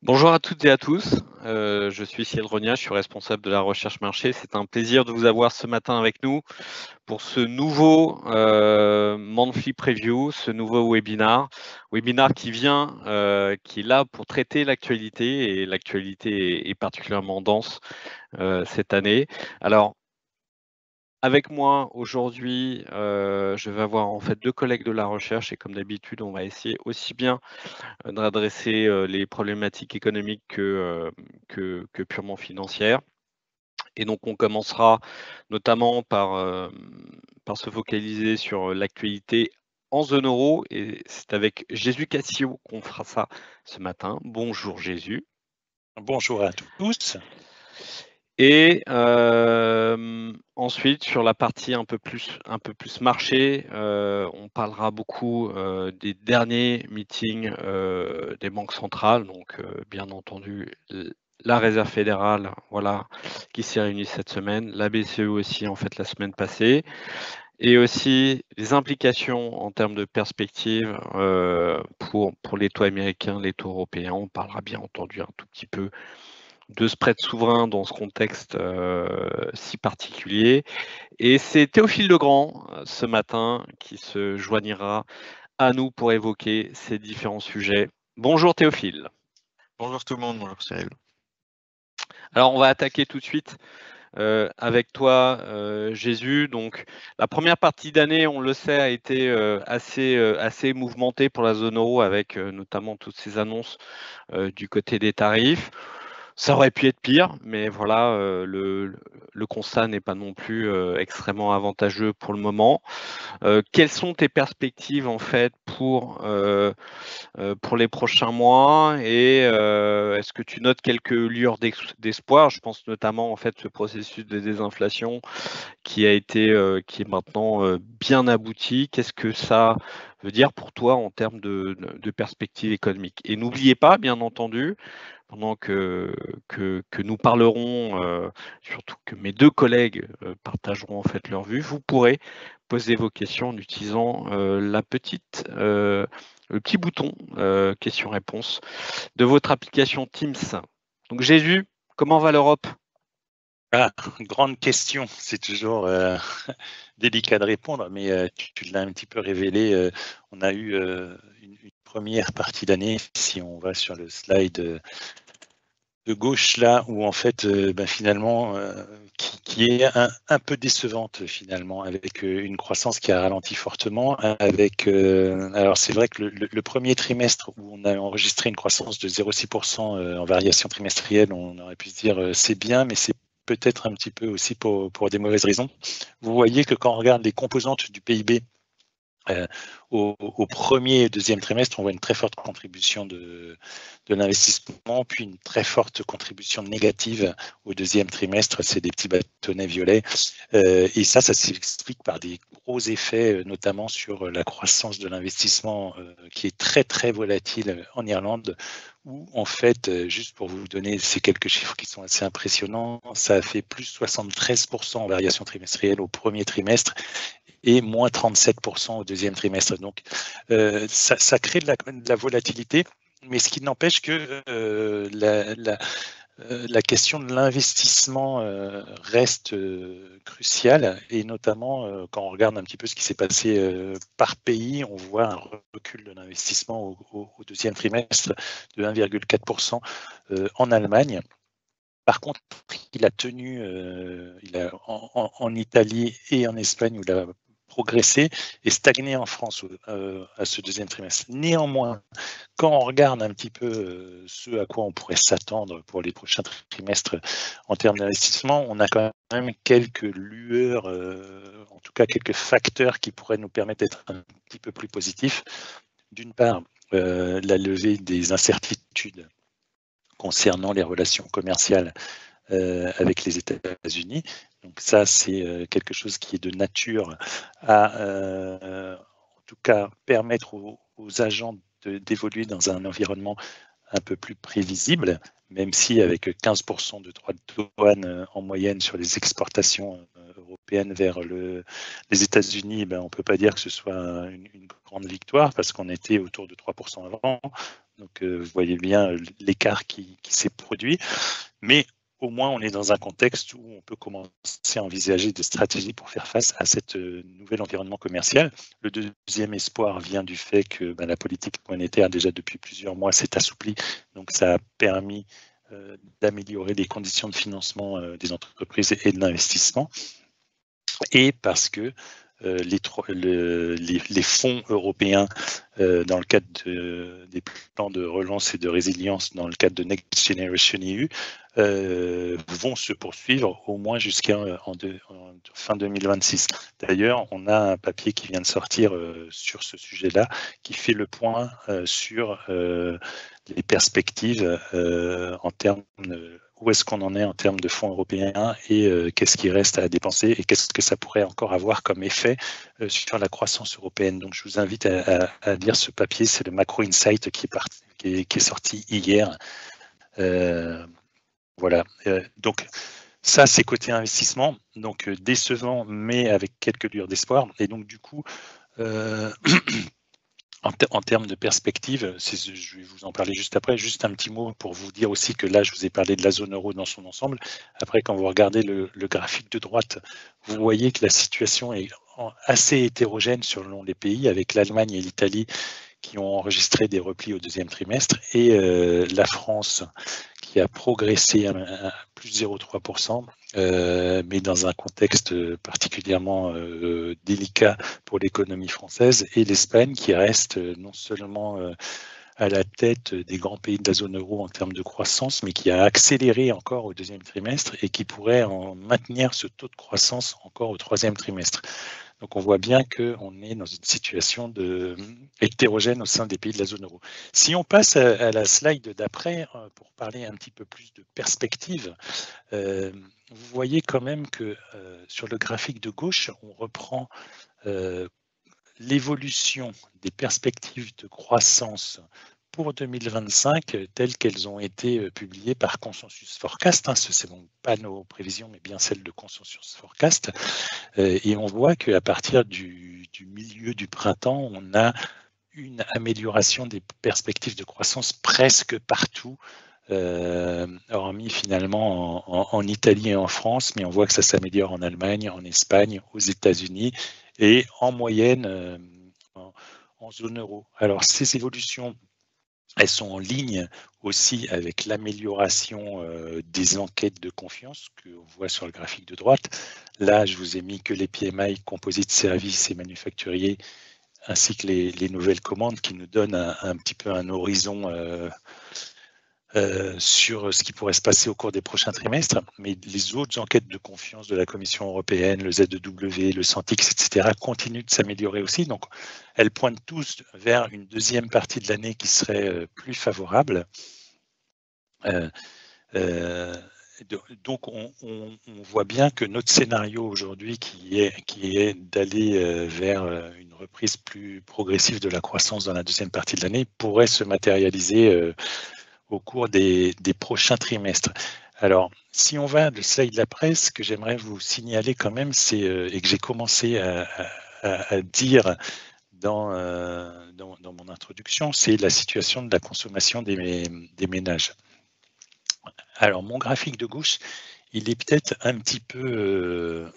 Bonjour à toutes et à tous, je suis Cyril Rognat, je suis responsable de la recherche marché. C'est un plaisir de vous avoir ce matin avec nous pour ce nouveau monthly preview, ce nouveau webinar qui est là pour traiter l'actualité et l'actualité est particulièrement dense cette année. Alors, avec moi aujourd'hui, je vais avoir en fait 2 collègues de la recherche et comme d'habitude, on va essayer aussi bien de redresser, les problématiques économiques que purement financières et donc on commencera notamment par se focaliser sur, l'actualité en zone euro et c'est avec Jésus Cassio qu'on fera ça ce matin. Bonjour Jésus. Bonjour à tous. Et ensuite sur la partie un peu plus marché, on parlera beaucoup, des derniers meetings, des banques centrales, donc bien entendu la Réserve fédérale, voilà, qui s'est réunie cette semaine, la BCE aussi en fait la semaine passée et aussi les implications en termes de perspectives, pour les taux américains, les taux européens. On parlera bien entendu un tout petit peu de spread souverain dans ce contexte si particulier. Et c'est Théophile Legrand ce matin qui se joignira à nous pour évoquer ces différents sujets. Bonjour Théophile. Bonjour tout le monde, bonjour Cyril. Alors on va attaquer tout de suite avec toi Jésus. Donc la première partie d'année, on le sait, a été assez mouvementée pour la zone euro avec notamment toutes ces annonces du côté des tarifs. Ça aurait pu être pire, mais voilà, le constat n'est pas non plus extrêmement avantageux pour le moment. Quelles sont tes perspectives en fait pour les prochains mois et est-ce que tu notes quelques lueurs d'espoir? Je pense notamment en fait ce processus de désinflation qui est maintenant bien abouti. Qu'est-ce que ça veut dire pour toi en termes de perspectives économiques? Et n'oubliez pas, bien entendu, pendant que nous parlerons, surtout que mes 2 collègues, partageront en fait leur vue, vous pourrez poser vos questions en utilisant, le petit bouton, questions-réponses de votre application Teams. Donc Jésus, comment va l'Europe? Ah, grande question, c'est toujours délicat de répondre, mais tu l'as un petit peu révélé. On a eu une première partie d'année, si on va sur le slide de gauche là, où en fait, finalement, qui est un peu décevante finalement, avec une croissance qui a ralenti fortement. Alors c'est vrai que le premier trimestre où on a enregistré une croissance de 0,6% en variation trimestrielle, on aurait pu se dire c'est bien, mais c'est peut-être un petit peu aussi pour des mauvaises raisons. Vous voyez que quand on regarde les composantes du PIB, au premier et deuxième trimestre, on voit une très forte contribution de l'investissement, puis une très forte contribution négative au deuxième trimestre, c'est des petits bâtonnets violets. Et ça s'explique par des gros effets, notamment sur la croissance de l'investissement qui est très très volatile en Irlande, où en fait, juste pour vous donner ces quelques chiffres qui sont assez impressionnants, ça a fait plus 73% en variation trimestrielle au premier trimestre et moins 37% au deuxième trimestre. Donc, ça crée de la volatilité, mais ce qui n'empêche que la question de l'investissement reste cruciale, et notamment quand on regarde un petit peu ce qui s'est passé par pays, on voit un recul de l'investissement au deuxième trimestre de 1,4% en Allemagne. Par contre, il a tenu en Italie et en Espagne, où il a progressé, et stagné en France à ce deuxième trimestre. Néanmoins, quand on regarde un petit peu ce à quoi on pourrait s'attendre pour les prochains trimestres en termes d'investissement, on a quand même quelques lueurs, en tout cas quelques facteurs qui pourraient nous permettre d'être un petit peu plus positifs. D'une part, la levée des incertitudes concernant les relations commerciales avec les États-Unis. Donc ça, c'est quelque chose qui est de nature à, en tout cas, permettre aux agents d'évoluer dans un environnement un peu plus prévisible, même si avec 15% de droits de douane en moyenne sur les exportations européennes vers les États-Unis, on ne peut pas dire que ce soit une grande victoire, parce qu'on était autour de 3% avant. Donc, vous voyez bien l'écart qui s'est produit. Mais au moins, on est dans un contexte où on peut commencer à envisager des stratégies pour faire face à ce nouvel environnement commercial. Le deuxième espoir vient du fait que la politique monétaire, déjà depuis plusieurs mois, s'est assouplie. Donc, ça a permis d'améliorer les conditions de financement des entreprises et de l'investissement. Et parce que les fonds européens, dans le cadre des plans de relance et de résilience, dans le cadre de Next Generation EU, vont se poursuivre au moins jusqu'à fin 2026. D'ailleurs, on a un papier qui vient de sortir sur ce sujet-là, qui fait le point sur les perspectives en termes où est-ce qu'on en est en termes de fonds européens et qu'est-ce qui reste à dépenser et qu'est-ce que ça pourrait encore avoir comme effet sur la croissance européenne. Donc, je vous invite à lire ce papier. C'est le Macro Insight qui est sorti hier. Voilà. Donc, ça, c'est côté investissement. Donc, décevant, mais avec quelques lueurs d'espoir. Et donc, du coup, en termes de perspective, je vais vous en parler juste après. Juste un petit mot pour vous dire aussi que là, je vous ai parlé de la zone euro dans son ensemble. Après, quand vous regardez le graphique de droite, vous voyez que la situation est assez hétérogène selon les pays, avec l'Allemagne et l'Italie qui ont enregistré des replis au deuxième trimestre et la France qui a progressé à plus 0,3%, mais dans un contexte particulièrement délicat pour l'économie française, et l'Espagne qui reste non seulement à la tête des grands pays de la zone euro en termes de croissance, mais qui a accéléré encore au deuxième trimestre et qui pourrait en maintenir ce taux de croissance encore au troisième trimestre. Donc on voit bien qu'on est dans une situation hétérogène au sein des pays de la zone euro. Si on passe à la slide d'après, pour parler un petit peu plus de perspective, vous voyez quand même que sur le graphique de gauche, on reprend l'évolution des perspectives de croissance pour 2025 telles qu'elles ont été publiées par Consensus Forecast. Ce ne sont pas nos prévisions, mais bien celles de Consensus Forecast. Et on voit qu'à partir du milieu du printemps, on a une amélioration des perspectives de croissance presque partout, hormis finalement en Italie et en France, mais on voit que ça s'améliore en Allemagne, en Espagne, aux États-Unis et en moyenne en zone euro. Alors ces évolutions, elles sont en ligne aussi avec l'amélioration des enquêtes de confiance qu'on voit sur le graphique de droite. Là, je vous ai mis que les PMI, composite services et manufacturiers, ainsi que les nouvelles commandes qui nous donnent un petit peu un horizon sur ce qui pourrait se passer au cours des prochains trimestres. Mais les autres enquêtes de confiance de la Commission européenne, le ZEW, le Sentix, etc., continuent de s'améliorer aussi. Donc, elles pointent tous vers une deuxième partie de l'année qui serait plus favorable. Donc, on voit bien que notre scénario aujourd'hui, qui est d'aller vers une reprise plus progressive de la croissance dans la deuxième partie de l'année, pourrait se matérialiser au cours des prochains trimestres. Alors, si on va de slide de la presse, ce que j'aimerais vous signaler quand même, c'est, et que j'ai commencé à dire dans mon introduction, c'est la situation de la consommation des ménages. Alors, mon graphique de gauche, il est peut-être un petit peu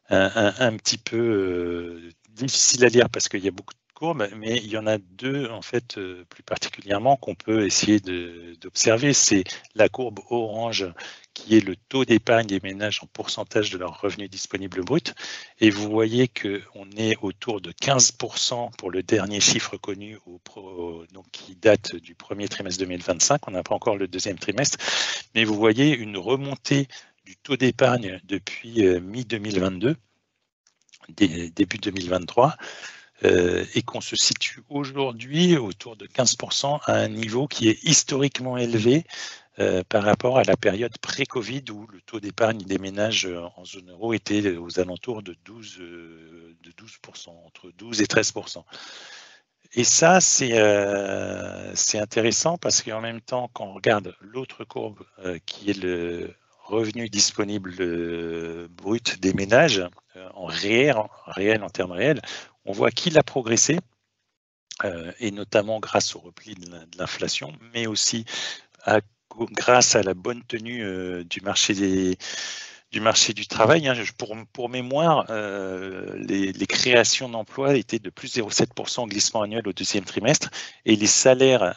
un petit peu difficile à lire parce qu'il y a beaucoup de courbes, mais il y en a deux en fait plus particulièrement qu'on peut essayer d'observer. C'est la courbe orange qui est le taux d'épargne des ménages en pourcentage de leur revenu disponible brut. Et vous voyez qu'on est autour de 15% pour le dernier chiffre connu donc qui date du premier trimestre 2025. On n'a pas encore le deuxième trimestre, mais vous voyez une remontée du taux d'épargne depuis mi-2022, début 2023, et qu'on se situe aujourd'hui autour de 15% à un niveau qui est historiquement élevé par rapport à la période pré-Covid où le taux d'épargne des ménages en zone euro était aux alentours de 12%, entre 12 et 13%. Et ça, c'est intéressant parce qu'en même temps, quand on regarde l'autre courbe qui est le revenu disponible brut des ménages en réel, en termes réels, on voit qu'il a progressé et notamment grâce au repli de l'inflation, mais aussi grâce à la bonne tenue du marché du travail. Hein. Pour mémoire, les créations d'emplois étaient de plus 0,7% en glissement annuel au deuxième trimestre et les salaires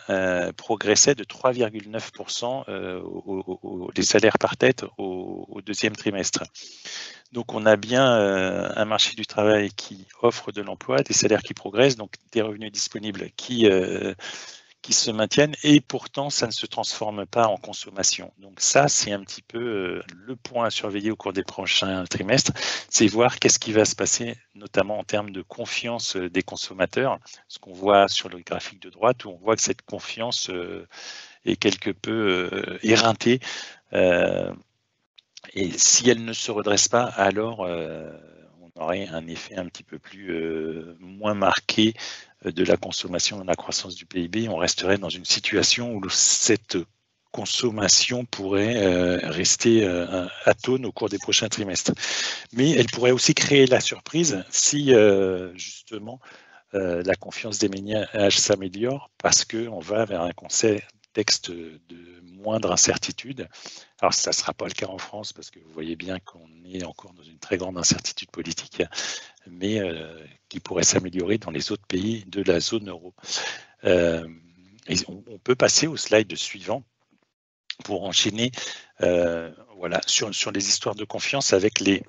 progressaient de 3,9% les salaires par tête au deuxième trimestre. Donc on a bien un marché du travail qui offre de l'emploi, des salaires qui progressent, donc des revenus disponibles qui se maintiennent et pourtant ça ne se transforme pas en consommation. Donc ça, c'est un petit peu le point à surveiller au cours des prochains trimestres, c'est voir qu'est-ce qui va se passer, notamment en termes de confiance des consommateurs, ce qu'on voit sur le graphique de droite où on voit que cette confiance est quelque peu éreintée. Et si elle ne se redresse pas, alors on aurait un effet un petit peu moins marqué de la consommation et de la croissance du PIB. On resterait dans une situation où cette consommation pourrait rester atone au cours des prochains trimestres. Mais elle pourrait aussi créer la surprise si justement la confiance des ménages s'améliore parce qu'on va vers un contexte de moindre incertitude. Alors, ça ne sera pas le cas en France parce que vous voyez bien qu'on est encore dans une très grande incertitude politique, mais qui pourrait s'améliorer dans les autres pays de la zone euro. Et on peut passer au slide suivant pour enchaîner voilà, sur les histoires de confiance avec les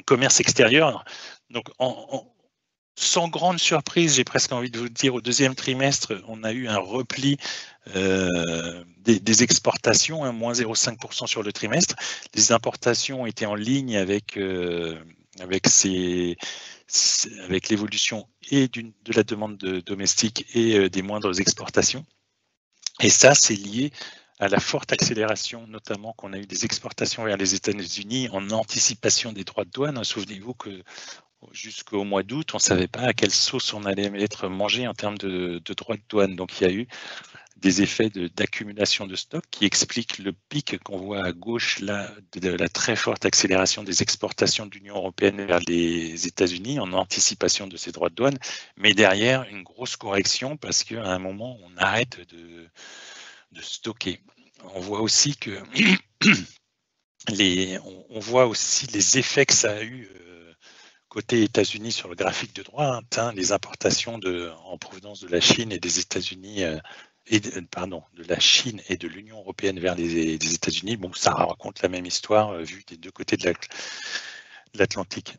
commerces extérieurs. Donc, sans grande surprise, j'ai presque envie de vous dire, au deuxième trimestre, on a eu un repli des exportations, hein, moins 0,5% sur le trimestre. Les importations étaient en ligne avec l'évolution et de la demande domestique et des moindres exportations. Et ça, c'est lié à la forte accélération, notamment qu'on a eu des exportations vers les États-Unis en anticipation des droits de douane. Souvenez-vous que jusqu'au mois d'août, on ne savait pas à quelle sauce on allait être mangé en termes de droits de douane. Donc, il y a eu des effets d'accumulation de stock qui expliquent le pic qu'on voit à gauche là, de la très forte accélération des exportations de l'Union européenne vers les États-Unis en anticipation de ces droits de douane. Mais derrière, une grosse correction parce qu'à un moment, on arrête de stocker. On voit aussi que on voit aussi les effets que ça a eu côté États-Unis sur le graphique de droite, hein, les importations en provenance de la Chine et des États-Unis, de la Chine et de l'Union européenne vers des États-Unis. Bon, ça raconte la même histoire vue des deux côtés de l'Atlantique.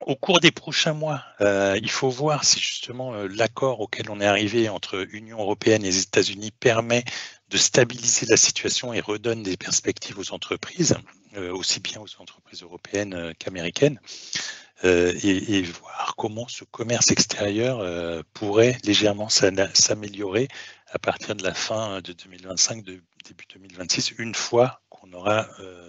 Au cours des prochains mois, il faut voir si justement l'accord auquel on est arrivé entre Union européenne et les États-Unis permet de stabiliser la situation et redonne des perspectives aux entreprises, aussi bien aux entreprises européennes qu'américaines, et voir comment ce commerce extérieur pourrait légèrement s'améliorer à partir de la fin de 2025, début 2026, une fois qu'on aura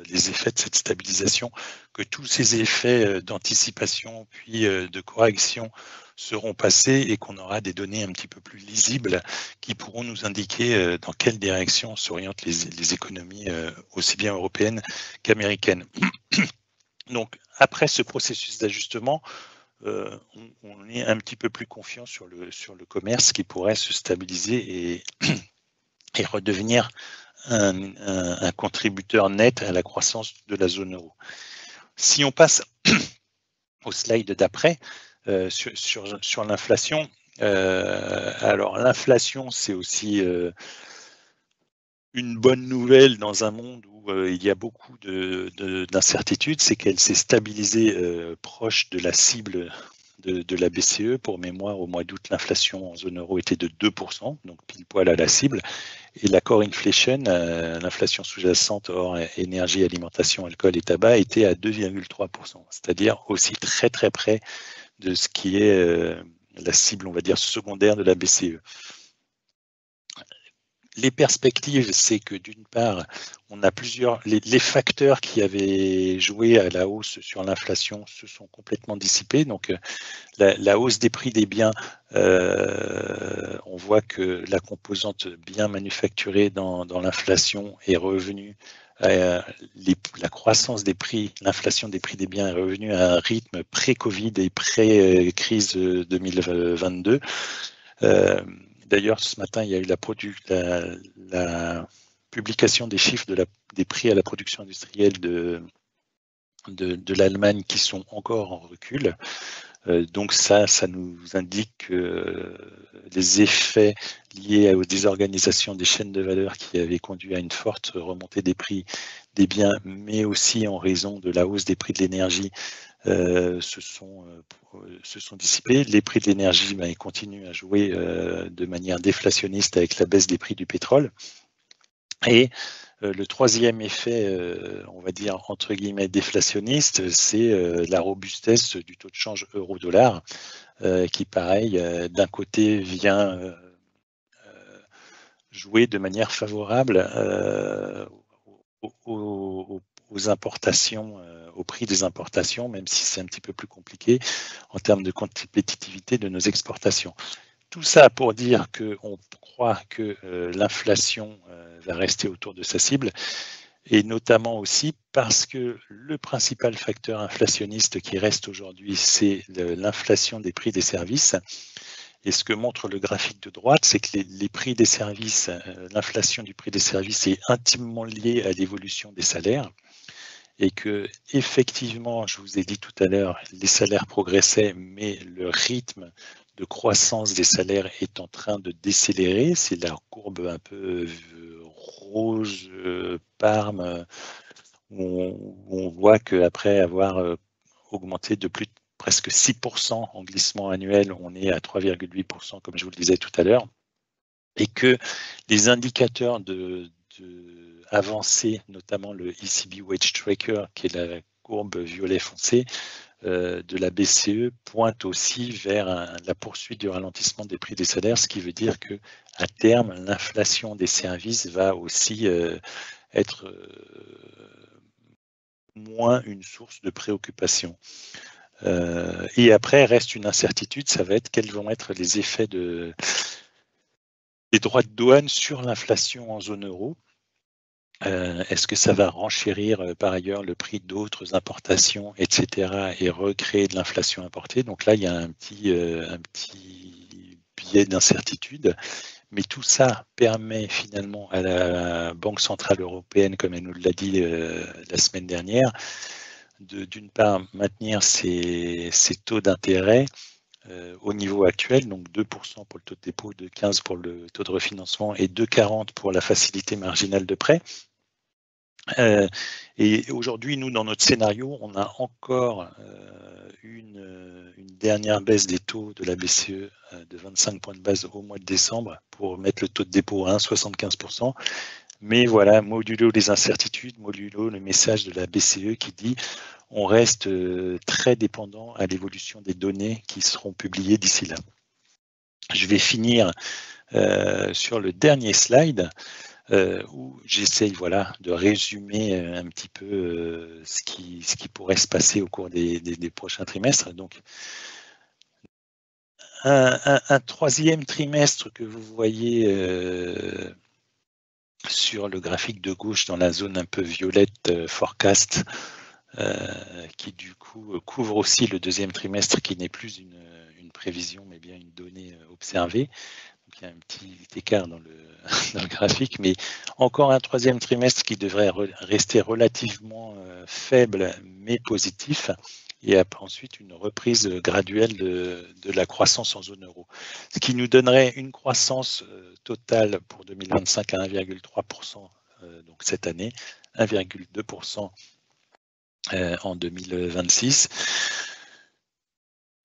les effets de cette stabilisation, que tous ces effets d'anticipation puis de correction seront passés et qu'on aura des données un petit peu plus lisibles qui pourront nous indiquer dans quelle direction s'orientent les économies aussi bien européennes qu'américaines. Donc, après ce processus d'ajustement, on est un petit peu plus confiant sur le commerce qui pourrait se stabiliser et redevenir un contributeur net à la croissance de la zone euro. Si on passe au slide d'après, sur l'inflation, alors l'inflation, c'est aussi une bonne nouvelle dans un monde où il y a beaucoup d'incertitudes, c'est qu'elle s'est stabilisée proche de la cible de la BCE. Pour mémoire, au mois d'août, l'inflation en zone euro était de 2%, donc pile poil à la cible. Et la core inflation, l'inflation sous-jacente hors énergie, alimentation, alcool et tabac, était à 2,3%, c'est-à-dire aussi très très près de ce qui est la cible, on va dire, secondaire de la BCE. Les perspectives, c'est que d'une part, on a les facteurs qui avaient joué à la hausse sur l'inflation se sont complètement dissipés. Donc, la hausse des prix des biens, on voit que la composante biens manufacturés dans l'inflation est revenue, la croissance des prix, l'inflation des prix des biens est revenue à un rythme pré-Covid et pré-crise 2022. D'ailleurs, ce matin, il y a eu la publication des chiffres des prix à la production industrielle de l'Allemagne qui sont encore en recul. Donc ça nous indique que les effets liés aux désorganisations des chaînes de valeur qui avaient conduit à une forte remontée des prix des biens, mais aussi en raison de la hausse des prix de l'énergie, se sont dissipés. Les prix de l'énergie continuent à jouer de manière déflationniste avec la baisse des prix du pétrole. Et le troisième effet, on va dire entre guillemets déflationniste, c'est la robustesse du taux de change euro-dollar, qui pareil, d'un côté vient jouer de manière favorable aux importations, au prix des importations, même si c'est un petit peu plus compliqué en termes de compétitivité de nos exportations. Tout ça pour dire qu'on croit que l'inflation va rester autour de sa cible, et notamment aussi parce que le principal facteur inflationniste qui reste aujourd'hui, c'est l'inflation des prix des services. Et ce que montre le graphique de droite, c'est que les prix des services, l'inflation du prix des services est intimement liée à l'évolution des salaires. Et que effectivement, je vous ai dit tout à l'heure, les salaires progressaient, mais le rythme de croissance des salaires est en train de décélérer. C'est la courbe un peu rose, parme, où on voit qu'après avoir augmenté de plus de presque 6% en glissement annuel, on est à 3,8%, comme je vous le disais tout à l'heure, et que les indicateurs avancés, notamment le ECB Wage Tracker, qui est la courbe violet foncé de la BCE, pointe aussi vers la poursuite du ralentissement des prix des salaires, ce qui veut dire que à terme, l'inflation des services va aussi être moins une source de préoccupation. Et après, reste une incertitude, ça va être quels vont être les effets des droits de douane sur l'inflation en zone euro. Est-ce que ça va renchérir par ailleurs le prix d'autres importations, etc., et recréer de l'inflation importée? Donc là, il y a un petit biais d'incertitude. Mais tout ça permet finalement à la Banque centrale européenne, comme elle nous l'a dit la semaine dernière, d'une part maintenir ses taux d'intérêt au niveau actuel, donc 2% pour le taux de dépôt, 2,15 pour le taux de refinancement et 2,40 pour la facilité marginale de prêt. Et aujourd'hui, nous, dans notre scénario, on a encore une dernière baisse des taux de la BCE de 25 points de base au mois de décembre pour mettre le taux de dépôt à 1,75%. Mais voilà, modulo les incertitudes, modulo le message de la BCE qui dit on reste très dépendant à l'évolution des données qui seront publiées d'ici là. Je vais finir sur le dernier slide où j'essaye de résumer un petit peu ce qui pourrait se passer au cours des prochains trimestres. Donc, un troisième trimestre que vous voyez sur le graphique de gauche dans la zone un peu violette forecast, qui du coup couvre aussi le deuxième trimestre qui n'est plus une prévision mais bien une donnée observée. Donc il y a un petit écart dans le graphique, mais encore un troisième trimestre qui devrait rester relativement faible mais positif, et ensuite une reprise graduelle de la croissance en zone euro. Ce qui nous donnerait une croissance totale pour 2025 à 1,3% donc cette année, 1,2% en 2026.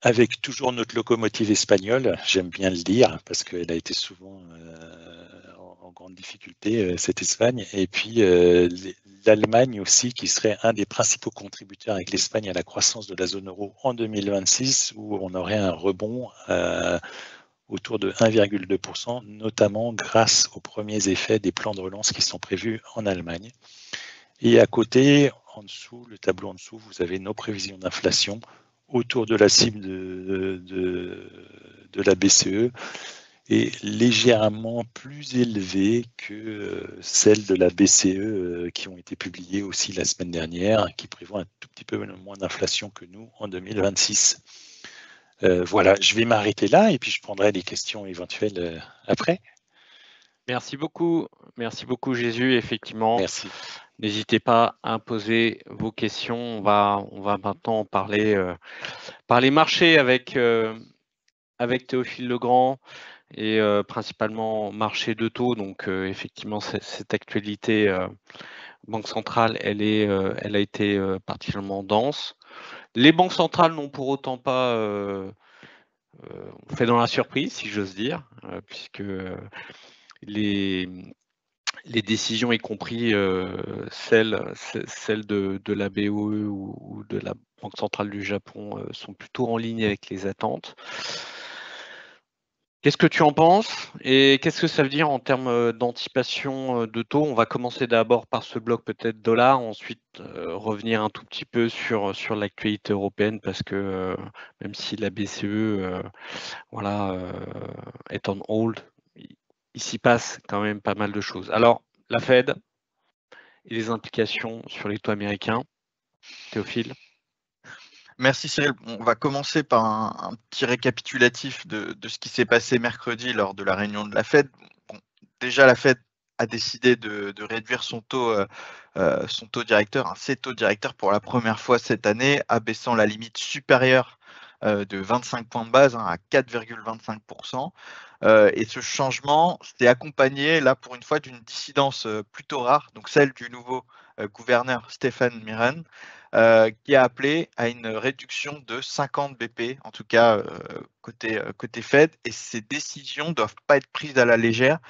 Avec toujours notre locomotive espagnole, j'aime bien le dire parce qu'elle a été souvent en grande difficulté, cette Espagne, et puis l'Allemagne aussi qui serait un des principaux contributeurs avec l'Espagne à la croissance de la zone euro en 2026, où on aurait un rebond autour de 1,2%, notamment grâce aux premiers effets des plans de relance qui sont prévus en Allemagne. Et à côté, en dessous, le tableau en dessous, vous avez nos prévisions d'inflation autour de la cible de la BCE et légèrement plus élevée que celles de la BCE qui ont été publiées aussi la semaine dernière, qui prévoient un tout petit peu moins d'inflation que nous en 2026. Voilà, je vais m'arrêter là et puis je prendrai des questions éventuelles après. Merci beaucoup Jésus. Effectivement, Merci. n'hésitez pas à poser vos questions. On va maintenant parler marché avec Théophile Legrand et principalement marché de taux. Donc effectivement, cette actualité Banque centrale, elle a été particulièrement dense. Les banques centrales n'ont pour autant pas fait dans la surprise, si j'ose dire, puisque les, les décisions, y compris celles de la BOE ou de la Banque centrale du Japon, sont plutôt en ligne avec les attentes. Qu'est-ce que tu en penses et qu'est-ce que ça veut dire en termes d'anticipation de taux? On va commencer d'abord par ce bloc peut-être dollar, ensuite revenir un tout petit peu sur l'actualité européenne parce que même si la BCE est on hold, il s'y passe quand même pas mal de choses. Alors, la Fed et les implications sur les taux américains, Théophile? Merci Cyril. On va commencer par un petit récapitulatif de ce qui s'est passé mercredi lors de la réunion de la Fed. Bon, déjà, la Fed a décidé de réduire son taux directeur, ses taux directeurs pour la première fois cette année, abaissant la limite supérieure de 25 points de base à 4,25%. Et ce changement s'est accompagné, là pour une fois, d'une dissidence plutôt rare, donc celle du nouveau gouverneur Stephen Miran, qui a appelé à une réduction de 50 BP, en tout cas côté Fed, et ces décisions ne doivent pas être prises à la légère.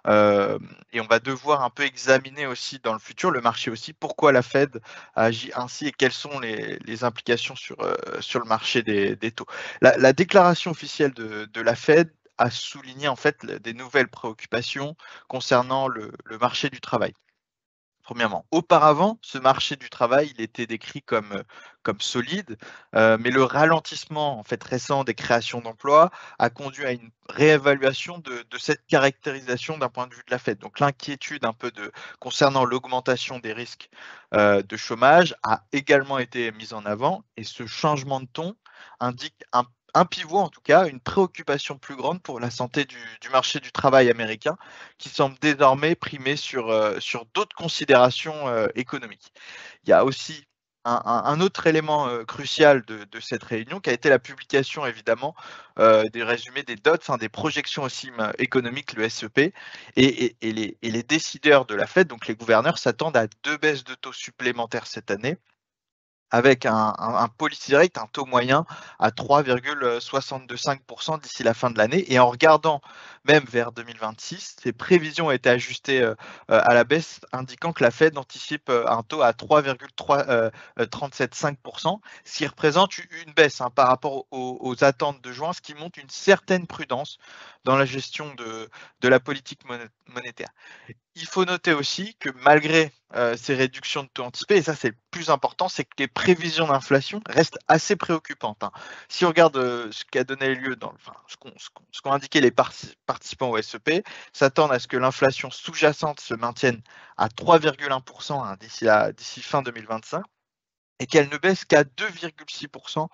Et on va devoir un peu examiner aussi dans le futur, le marché aussi, pourquoi la Fed a agi ainsi et quelles sont les implications sur le marché des taux. La déclaration officielle de la Fed a souligné en fait des nouvelles préoccupations concernant le marché du travail. Premièrement. Auparavant, ce marché du travail, il était décrit comme solide, mais le ralentissement en fait récent des créations d'emplois a conduit à une réévaluation de cette caractérisation d'un point de vue de la Fed. Donc l'inquiétude un peu concernant l'augmentation des risques de chômage a également été mise en avant, et ce changement de ton indique un pivot, en tout cas, une préoccupation plus grande pour la santé du marché du travail américain, qui semble désormais primer sur d'autres considérations économiques. Il y a aussi un autre élément crucial de cette réunion qui a été la publication évidemment des résumés des dots, des projections aussi économiques, le SEP, et les décideurs de la Fed, donc les gouverneurs, s'attendent à 2 baisses de taux supplémentaires cette année, avec un policy rate, un taux moyen à 3,65% d'ici la fin de l'année. Et en regardant même vers 2026, ces prévisions ont été ajustées à la baisse, indiquant que la Fed anticipe un taux à 3,375%, ce qui représente une baisse par rapport aux attentes de juin, ce qui montre une certaine prudence dans la gestion de la politique monétaire. Il faut noter aussi que malgré ces réductions de taux anticipés, et ça c'est le plus important, c'est que les prévisions d'inflation restent assez préoccupantes. Si on regarde ce qui a donné lieu, ce qu'ont indiqué les participants au SEP, s'attendent à ce que l'inflation sous-jacente se maintienne à 3,1% d'ici fin 2025 et qu'elle ne baisse qu'à 2,6%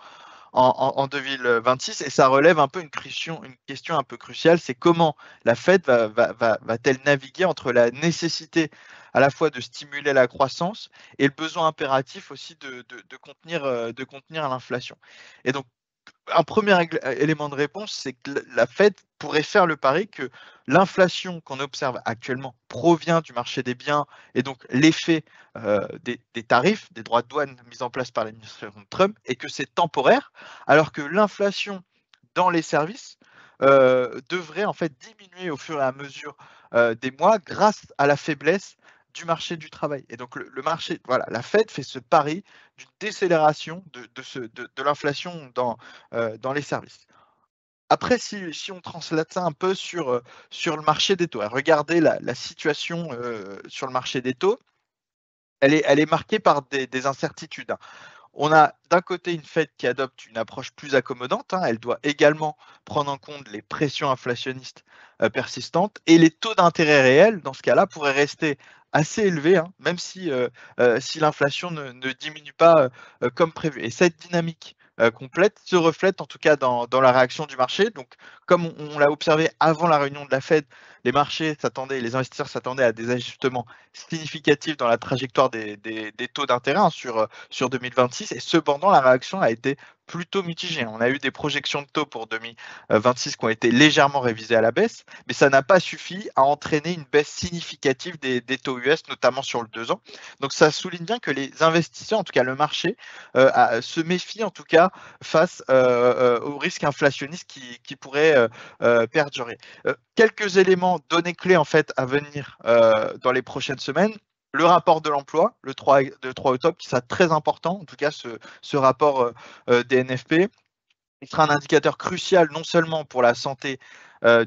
en 2026, et ça relève un peu une question un peu cruciale, c'est comment la Fed va-t-elle naviguer entre la nécessité à la fois de stimuler la croissance et le besoin impératif aussi de contenir l'inflation. Et donc, un premier élément de réponse, c'est que la Fed pourrait faire le pari que l'inflation qu'on observe actuellement provient du marché des biens, et donc l'effet des tarifs, des droits de douane mis en place par l'administration Trump, et que c'est temporaire, alors que l'inflation dans les services devrait en fait diminuer au fur et à mesure des mois grâce à la faiblesse du marché du travail. Et donc le marché, voilà, la Fed fait ce pari d'une décélération de l'inflation dans les services. Après, si on translate ça un peu sur le marché des taux, regardez la situation sur le marché des taux, elle est marquée par des incertitudes. On a d'un côté une Fed qui adopte une approche plus accommodante, elle doit également prendre en compte les pressions inflationnistes persistantes, et les taux d'intérêt réels, dans ce cas-là, pourraient rester assez élevés, même si l'inflation ne diminue pas comme prévu. Et cette dynamique complète se reflète en tout cas dans la réaction du marché. Donc, comme on l'a observé avant la réunion de la Fed, les marchés s'attendaient, les investisseurs s'attendaient à des ajustements significatifs dans la trajectoire des taux d'intérêt sur 2026. Et cependant, la réaction a été plutôt mitigée. On a eu des projections de taux pour 2026 qui ont été légèrement révisées à la baisse, mais ça n'a pas suffi à entraîner une baisse significative des taux US, notamment sur le 2 ans. Donc ça souligne bien que les investisseurs, en tout cas le marché, se méfie en tout cas face au risque inflationniste qui pourrait perdurer. Quelques éléments, données clés en fait à venir dans les prochaines semaines. Le rapport de l'emploi, le 3 octobre, qui sera très important, en tout cas ce rapport des NFP. Il sera un indicateur crucial non seulement pour la santé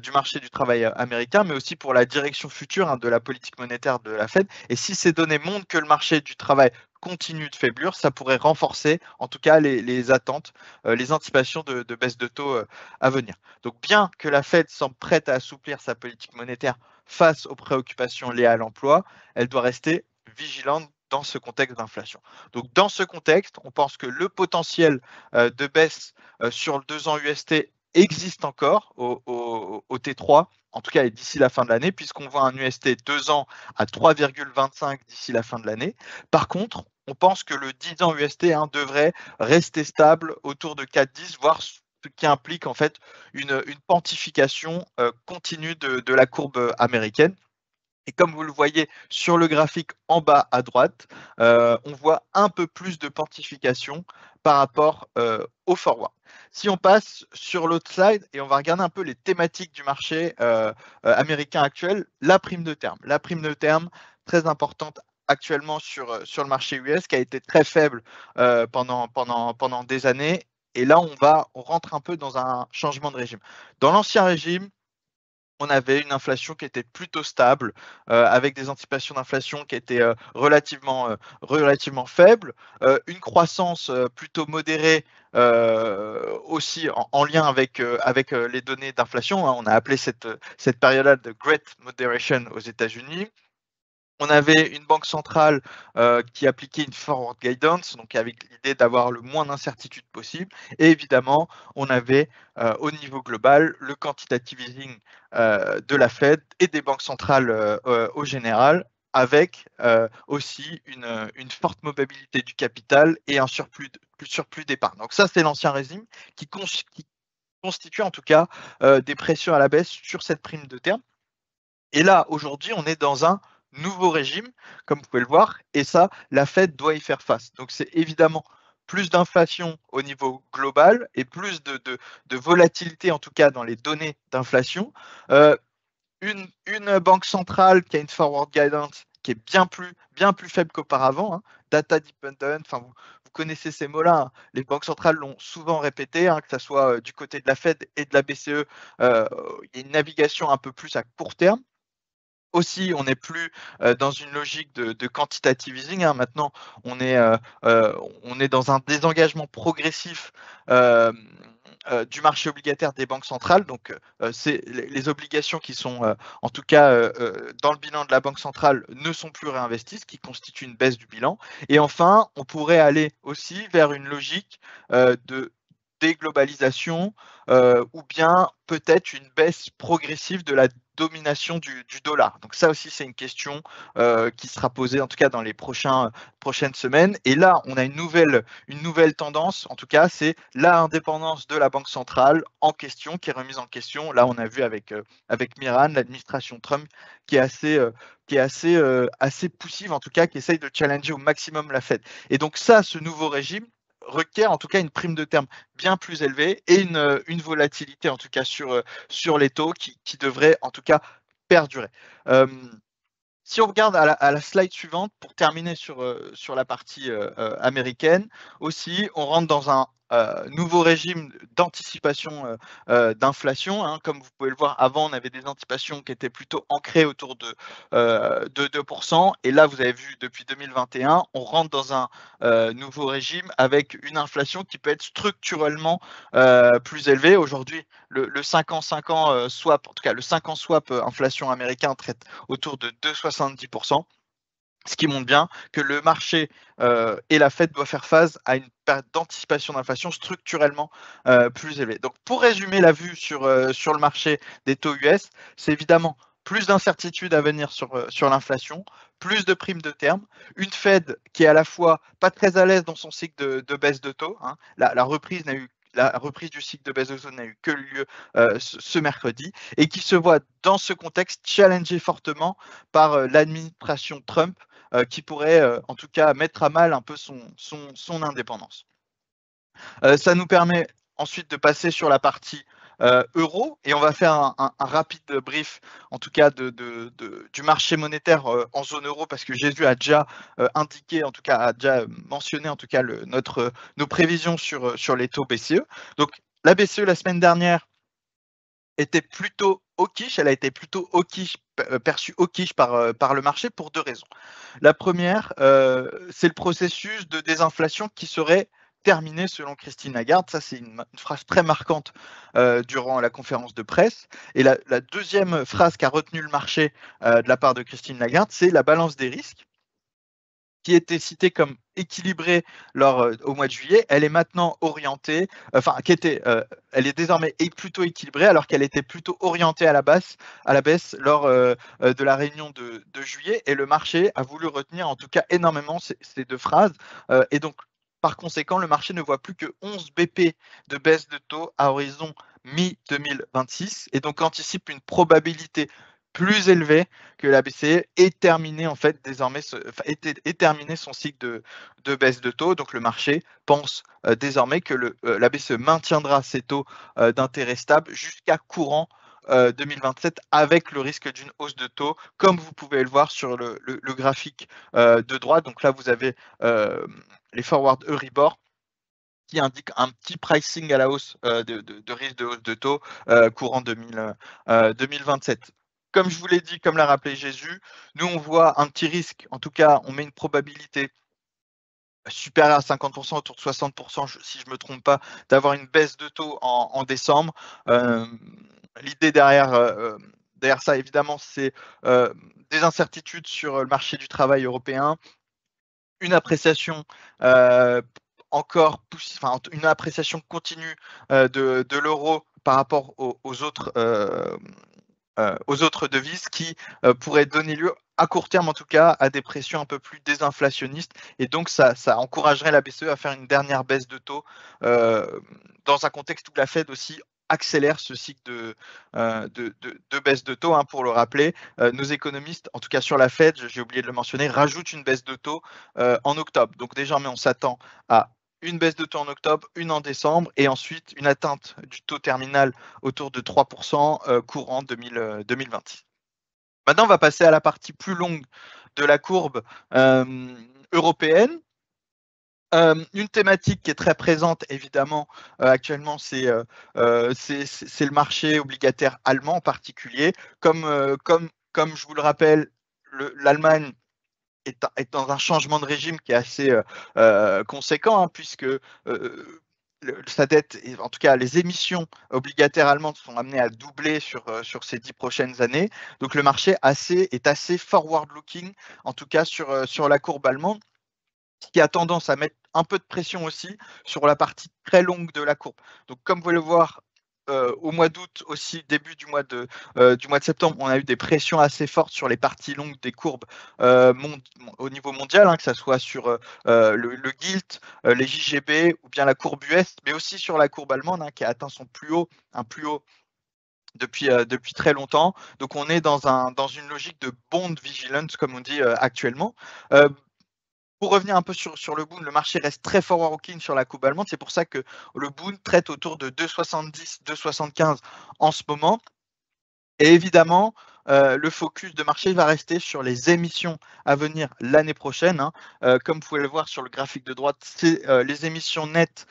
du marché du travail américain, mais aussi pour la direction future de la politique monétaire de la Fed. Et si ces données montrent que le marché du travail continue de faiblir, ça pourrait renforcer en tout cas les attentes, les anticipations de baisse de taux à venir. Donc bien que la Fed semble prête à assouplir sa politique monétaire face aux préoccupations liées à l'emploi, elle doit rester vigilante dans ce contexte d'inflation. Donc dans ce contexte, on pense que le potentiel de baisse sur le 2 ans UST existe encore au T3, en tout cas d'ici la fin de l'année, puisqu'on voit un UST 2 ans à 3,25 d'ici la fin de l'année. Par contre, on pense que le 10 ans UST devrait rester stable autour de 4,10, voire ce qui implique en fait une pontification continue de la courbe américaine. Et comme vous le voyez sur le graphique en bas à droite, on voit un peu plus de pontification par rapport au forward. Si on passe sur l'autre slide et on va regarder un peu les thématiques du marché américain actuel, la prime de terme. La prime de terme, très importante actuellement sur le marché US, qui a été très faible pendant des années. Et là, on rentre un peu dans un changement de régime. Dans l'ancien régime, on avait une inflation qui était plutôt stable, avec des anticipations d'inflation qui étaient relativement faibles, une croissance plutôt modérée aussi en lien avec les données d'inflation. On a appelé cette période-là de Great Moderation aux États-Unis. On avait une banque centrale qui appliquait une forward guidance, donc avec l'idée d'avoir le moins d'incertitude possible. Et évidemment, on avait au niveau global le quantitative easing de la Fed et des banques centrales au général, avec aussi une forte mobilité du capital et un surplus d'épargne. Donc ça, c'est l'ancien régime qui constitue en tout cas des pressions à la baisse sur cette prime de terme. Et là, aujourd'hui, on est dans un nouveau régime, comme vous pouvez le voir, et ça, la Fed doit y faire face. Donc, c'est évidemment plus d'inflation au niveau global et plus de volatilité, en tout cas dans les données d'inflation. Une banque centrale qui a une forward guidance qui est bien plus faible qu'auparavant, data dependent, enfin vous connaissez ces mots-là, les banques centrales l'ont souvent répété, que ce soit du côté de la Fed et de la BCE, il y a une navigation un peu plus à court terme. Aussi, on n'est plus dans une logique de quantitative easing. Maintenant, on est dans un désengagement progressif du marché obligataire des banques centrales. Donc, c'est les obligations qui sont, en tout cas, dans le bilan de la banque centrale, ne sont plus réinvesties, ce qui constitue une baisse du bilan. Et enfin, on pourrait aller aussi vers une logique de déglobalisation ou bien peut-être une baisse progressive de la domination du dollar. Donc ça aussi, c'est une question qui sera posée en tout cas dans les prochaines semaines. Et là, on a une nouvelle tendance, en tout cas, c'est l'indépendance de la Banque centrale en question, qui est remise en question. Là, on a vu avec Miran, l'administration Trump, qui est assez poussive, en tout cas, qui essaye de challenger au maximum la Fed. Et donc ça, ce nouveau régime requiert en tout cas une prime de terme bien plus élevée et une volatilité en tout cas sur les taux qui devrait en tout cas perdurer. Si on regarde à la slide suivante, pour terminer sur la partie américaine, aussi, on rentre dans un nouveau régime d'anticipation d'inflation. Comme vous pouvez le voir, avant, on avait des anticipations qui étaient plutôt ancrées autour de 2%. Et là, vous avez vu, depuis 2021, on rentre dans un nouveau régime avec une inflation qui peut être structurellement plus élevée. Aujourd'hui, le 5 ans swap, en tout cas le 5 ans swap inflation américain traite autour de 2,70%, ce qui montre bien que le marché et la Fed doivent faire face à une période d'anticipation d'inflation structurellement plus élevée. Donc pour résumer la vue sur le marché des taux US, c'est évidemment plus d'incertitudes à venir sur l'inflation, plus de primes de terme, une Fed qui est à la fois pas très à l'aise dans son cycle de baisse de taux. Hein. La reprise du cycle de baisse de taux n'a eu que lieu ce mercredi et qui se voit dans ce contexte challengé fortement par l'administration Trump qui pourrait en tout cas mettre à mal un peu son indépendance. Ça nous permet ensuite de passer sur la partie euro et on va faire un rapide brief en tout cas du marché monétaire en zone euro parce que Jésus a déjà indiqué, en tout cas a déjà mentionné en tout cas nos prévisions sur les taux BCE. Donc la BCE la semaine dernière était plutôt hawkish, elle a été plutôt hawkish, perçue hawkish par le marché pour deux raisons. La première, c'est le processus de désinflation qui serait terminé selon Christine Lagarde. Ça, c'est une phrase très marquante durant la conférence de presse. Et la deuxième phrase qui a retenu le marché de la part de Christine Lagarde, c'est la balance des risques, qui était citée comme équilibrée au mois de juillet, elle est maintenant orientée, elle est désormais plutôt équilibrée alors qu'elle était plutôt orientée à la baisse lors de la réunion de juillet et le marché a voulu retenir en tout cas énormément ces deux phrases et donc par conséquent le marché ne voit plus que 11 BP de baisse de taux à horizon mi-2026 et donc anticipe une probabilité plus élevé que la BCE ait terminé en fait désormais terminé son cycle de baisse de taux. Donc le marché pense désormais que la BCE maintiendra ses taux d'intérêt stables jusqu'à courant 2027 avec le risque d'une hausse de taux, comme vous pouvez le voir sur le graphique de droite. Donc là, vous avez les forward Euribor qui indique un petit pricing à la hausse de risque de hausse de taux courant 2027. Comme je vous l'ai dit, comme l'a rappelé Jésus, nous on voit un petit risque, en tout cas on met une probabilité supérieure à 50%, autour de 60%, si je ne me trompe pas, d'avoir une baisse de taux en décembre. L'idée derrière ça, évidemment, c'est des incertitudes sur le marché du travail européen, une appréciation une appréciation continue de l'euro par rapport aux autres devises qui pourraient donner lieu à court terme en tout cas à des pressions un peu plus désinflationnistes et donc ça encouragerait la BCE à faire une dernière baisse de taux dans un contexte où la Fed aussi accélère ce cycle de baisse de taux. Hein, pour le rappeler, nos économistes, en tout cas sur la Fed, j'ai oublié de le mentionner, rajoutent une baisse de taux en octobre. Donc désormais on s'attend à une baisse de taux en octobre, une en décembre, et ensuite une atteinte du taux terminal autour de 3% courant 2026. Maintenant, on va passer à la partie plus longue de la courbe européenne. Une thématique qui est très présente, évidemment, actuellement, c'est le marché obligataire allemand en particulier. Comme je vous le rappelle, l'Allemagne est dans un changement de régime qui est assez conséquent, hein, puisque sa dette, en tout cas les émissions obligataires allemandes sont amenées à doubler sur ces 10 prochaines années. Donc le marché est assez forward-looking, en tout cas sur la courbe allemande, ce qui a tendance à mettre un peu de pression aussi sur la partie très longue de la courbe. Donc comme vous pouvez le voir, au mois d'août aussi, début du mois de septembre, on a eu des pressions assez fortes sur les parties longues des courbes au niveau mondial, hein, que ce soit sur le Gilt, les JGB ou bien la courbe US, mais aussi sur la courbe allemande hein, qui a atteint son plus haut depuis très longtemps. Donc on est dans une logique de bond vigilance, comme on dit actuellement. Pour revenir un peu sur le Bund, le marché reste très forward-looking sur la courbe allemande. C'est pour ça que le Bund traite autour de 2,70, 2,75 en ce moment. Et évidemment, le focus de marché va rester sur les émissions à venir l'année prochaine. Hein. Comme vous pouvez le voir sur le graphique de droite, les émissions nettes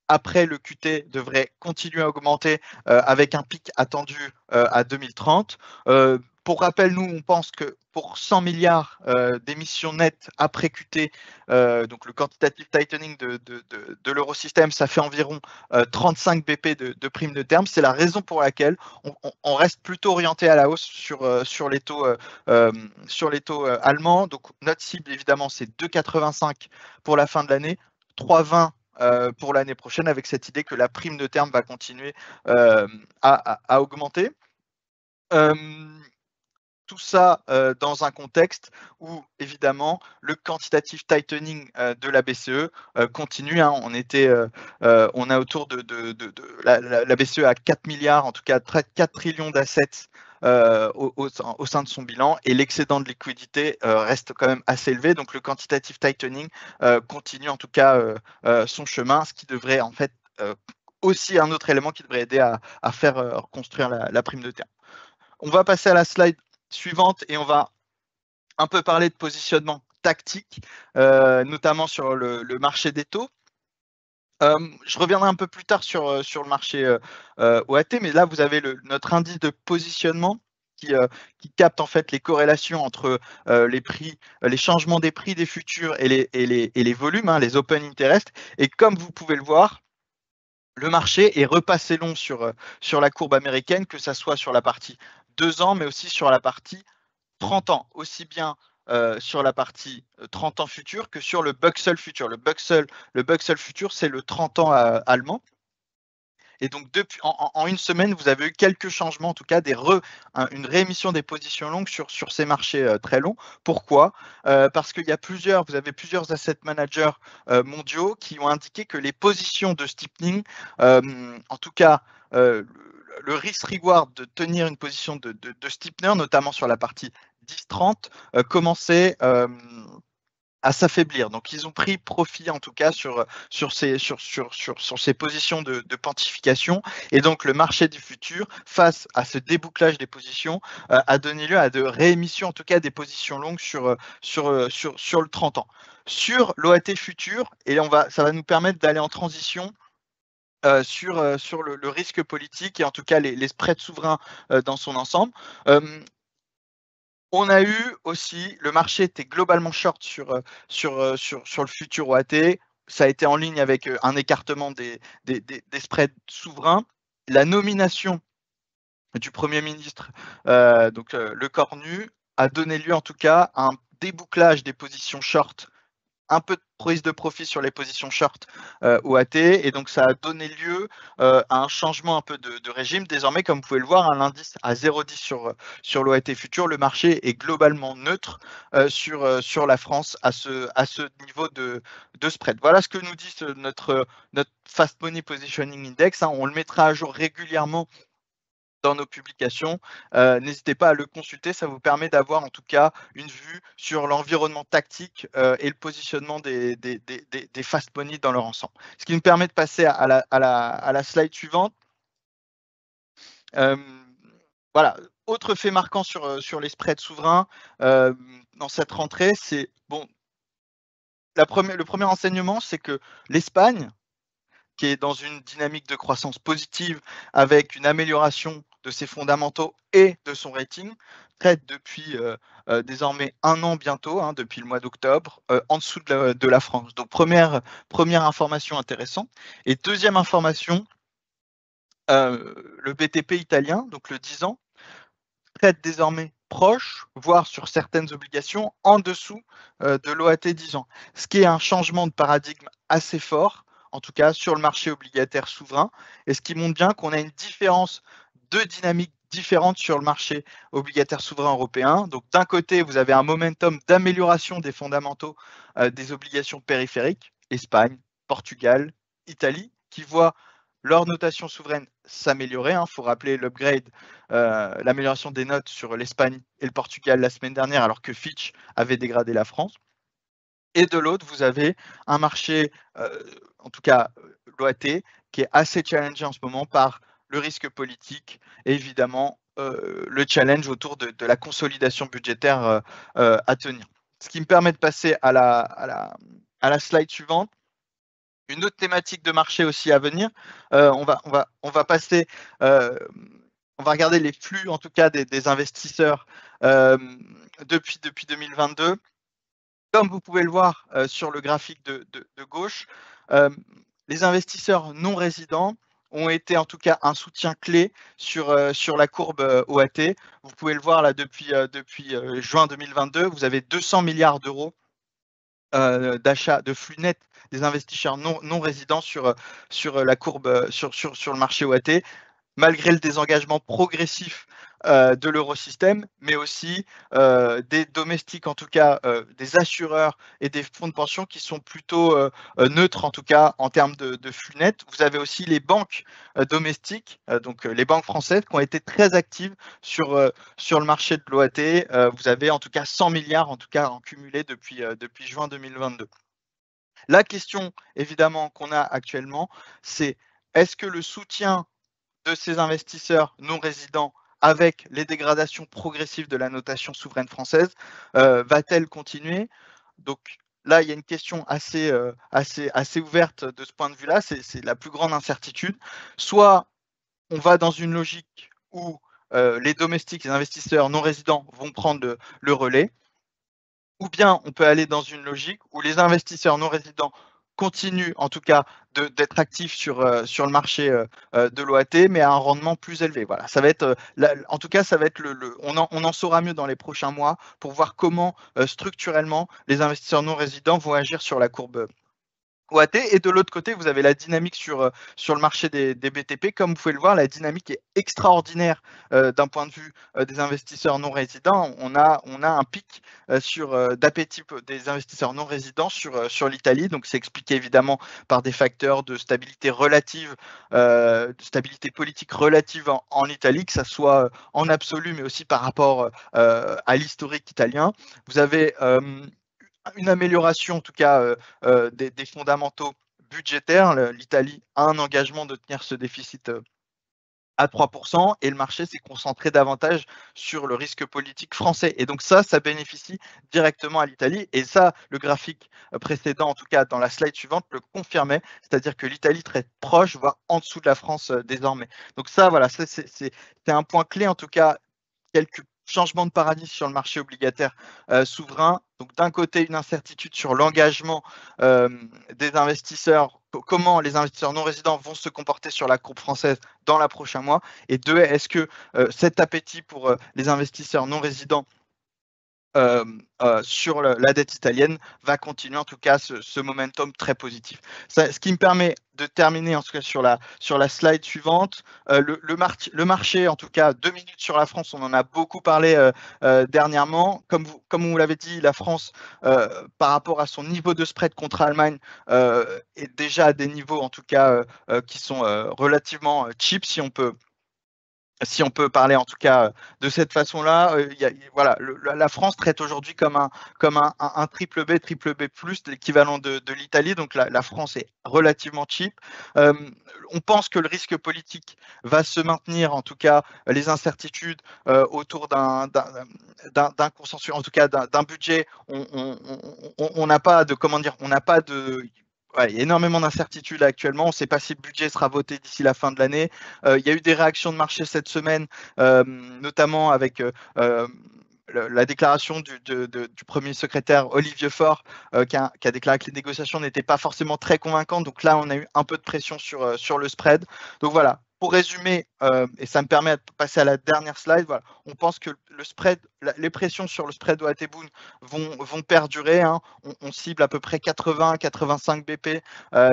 après le QT devraient continuer à augmenter avec un pic attendu à 2030. Pour rappel, nous, on pense que pour 100 milliards d'émissions nettes après QT, donc le quantitative tightening de l'eurosystème, ça fait environ 35 BP de primes de terme. C'est la raison pour laquelle on reste plutôt orienté à la hausse sur les taux allemands. Donc notre cible, évidemment, c'est 2,85 pour la fin de l'année. 3,20 pour l'année prochaine, avec cette idée que la prime de terme va continuer à augmenter. Tout ça dans un contexte où, évidemment, le quantitative tightening de la BCE continue. Hein. On a autour de la BCE à 4 milliards, en tout cas 4 trillions d'assets au sein de son bilan, et l'excédent de liquidité reste quand même assez élevé. Donc le quantitative tightening continue en tout cas son chemin, ce qui devrait en fait aussi un autre élément qui devrait aider à faire construire la prime de terme. On va passer à la slide suivante et on va un peu parler de positionnement tactique, notamment sur le marché des taux. Je reviendrai un peu plus tard sur le marché OAT, mais là vous avez notre indice de positionnement qui capte en fait les corrélations entre les prix, les changements des prix des futurs et les volumes, hein, les open interest. Et comme vous pouvez le voir, le marché est repassé long sur la courbe américaine, que ça soit sur la partie 2 ans, mais aussi sur la partie 30 ans, aussi bien sur la partie 30 ans futur que sur le Buxel futur. Le Buxel futur, c'est le 30 ans allemand. Et donc, en une semaine, vous avez eu quelques changements, en tout cas une réémission des positions longues sur ces marchés très longs. Pourquoi ? Parce qu'il y a vous avez plusieurs asset managers mondiaux qui ont indiqué que les positions de steepening, en tout cas, le risk-reward de tenir une position de steepener, notamment sur la partie 10-30, commençait à s'affaiblir. Donc ils ont pris profit en tout cas sur ces positions de quantification, et donc le marché du futur, face à ce débouclage des positions, a donné lieu à de réémissions, en tout cas des positions longues sur le 30 ans. Sur l'OAT futur, et ça va nous permettre d'aller en transition sur le risque politique et en tout cas les spreads souverains dans son ensemble. On a eu aussi, le marché était globalement short sur le futur OAT. Ça a été en ligne avec un écartement des spreads souverains. La nomination du Premier ministre, donc le Cornu, a donné lieu en tout cas à un débouclage des positions short, un peu de prise de profit sur les positions short OAT, et donc ça a donné lieu à un changement un peu de régime. Désormais, comme vous pouvez le voir, un indice à 0,10 sur l'OAT futur, le marché est globalement neutre sur la France à ce niveau de spread. Voilà ce que nous dit notre Fast Money Positioning Index. Hein. On le mettra à jour régulièrement dans nos publications. N'hésitez pas à le consulter, ça vous permet d'avoir en tout cas une vue sur l'environnement tactique et le positionnement des fast money dans leur ensemble. Ce qui nous permet de passer à la slide suivante. Voilà, autre fait marquant sur les spreads souverains dans cette rentrée, c'est le premier enseignement, c'est que l'Espagne, qui est dans une dynamique de croissance positive avec une amélioration de ses fondamentaux et de son rating, traite depuis désormais 1 an bientôt, hein, depuis le mois d'octobre, en dessous de la France. Donc première information intéressante. Et deuxième information, le BTP italien, donc le 10 ans, traite désormais proche, voire sur certaines obligations, en dessous de l'OAT 10 ans. Ce qui est un changement de paradigme assez fort, en tout cas sur le marché obligataire souverain, et ce qui montre bien qu'on a une différence de dynamique différente sur le marché obligataire souverain européen. Donc d'un côté, vous avez un momentum d'amélioration des fondamentaux des obligations périphériques, Espagne, Portugal, Italie, qui voient leur notation souveraine s'améliorer. Il faut rappeler l'upgrade, l'amélioration des notes sur l'Espagne et le Portugal la semaine dernière, alors que Fitch avait dégradé la France. Et de l'autre, vous avez un marché, en tout cas l'OAT, qui est assez challengé en ce moment par le risque politique et évidemment le challenge autour de la consolidation budgétaire à tenir. Ce qui me permet de passer à la slide suivante. Une autre thématique de marché aussi à venir, on va passer, on va regarder les flux en tout cas des investisseurs depuis 2022. Comme vous pouvez le voir sur le graphique de gauche, les investisseurs non résidents ont été en tout cas un soutien clé sur la courbe OAT. Vous pouvez le voir là depuis juin 2022, vous avez 200 milliards d'euros d'achat de flux net des investisseurs non résidents sur la courbe sur le marché OAT, malgré le désengagement progressif de l'eurosystème, mais aussi des domestiques, en tout cas des assureurs et des fonds de pension qui sont plutôt neutres, en tout cas en termes de flux net. Vous avez aussi les banques domestiques, donc les banques françaises, qui ont été très actives sur le marché de l'OAT. Vous avez en tout cas 100 milliards en tout cas en cumulé depuis juin 2022. La question évidemment qu'on a actuellement, c'est est-ce que le soutien de ces investisseurs non résidents avec les dégradations progressives de la notation souveraine française va-t-elle continuer? Donc là, il y a une question assez ouverte de ce point de vue-là, c'est la plus grande incertitude. Soit on va dans une logique où les domestiques, les investisseurs non résidents vont prendre le relais, ou bien on peut aller dans une logique où les investisseurs non résidents continuent en tout cas d'être actifs sur le marché de l'OAT, mais à un rendement plus élevé. Voilà, ça va être, en tout cas, ça va être on en saura mieux dans les prochains mois pour voir comment structurellement les investisseurs non résidents vont agir sur la courbe OAT. Et de l'autre côté, vous avez la dynamique sur le marché des BTP. Comme vous pouvez le voir, la dynamique est extraordinaire d'un point de vue des investisseurs non résidents. On a un pic d'appétit des investisseurs non résidents sur l'Italie. Donc, c'est expliqué évidemment par des facteurs de stabilité relative, de stabilité politique relative en Italie, que ça soit en absolu, mais aussi par rapport à l'historique italien. Vous avez une amélioration, en tout cas, des fondamentaux budgétaires. L'Italie a un engagement de tenir ce déficit à 3%, et le marché s'est concentré davantage sur le risque politique français. Et donc ça bénéficie directement à l'Italie. Et ça, le graphique précédent, en tout cas dans la slide suivante, le confirmait, c'est-à-dire que l'Italie très proche, voire en dessous de la France désormais. Donc ça, voilà, c'est un point clé, en tout cas, quelques changements de paradigme sur le marché obligataire souverain. Donc d'un côté, une incertitude sur l'engagement des investisseurs, comment les investisseurs non résidents vont se comporter sur la courbe française dans les prochains mois. Et deux, est-ce que cet appétit pour les investisseurs non résidents sur la dette italienne va continuer, en tout cas ce momentum très positif. Ce qui me permet de terminer en tout cas sur la slide suivante. Le marché, en tout cas 2 minutes sur la France, on en a beaucoup parlé dernièrement. Comme vous l'avez dit, la France par rapport à son niveau de spread contre Allemagne est déjà à des niveaux en tout cas qui sont relativement cheap, si on peut parler en tout cas de cette façon-là. Voilà, la France traite aujourd'hui comme un triple B, l'équivalent de l'Italie. Donc la France est relativement cheap. On pense que le risque politique va se maintenir, en tout cas les incertitudes autour d'un consensus, en tout cas d'un budget. On n'a pas de, comment dire, on n'a pas de... Ouais, il y a énormément d'incertitudes actuellement. On ne sait pas si le budget sera voté d'ici la fin de l'année. Il y a eu des réactions de marché cette semaine, notamment avec la déclaration du premier secrétaire Olivier Faure, qui a déclaré que les négociations n'étaient pas forcément très convaincantes. Donc là, on a eu un peu de pression sur le spread. Donc voilà. Pour résumer, et ça me permet de passer à la dernière slide, voilà, on pense que le spread, les pressions sur le spread OAT Bund vont perdurer. Hein. On cible à peu près 80-85 BP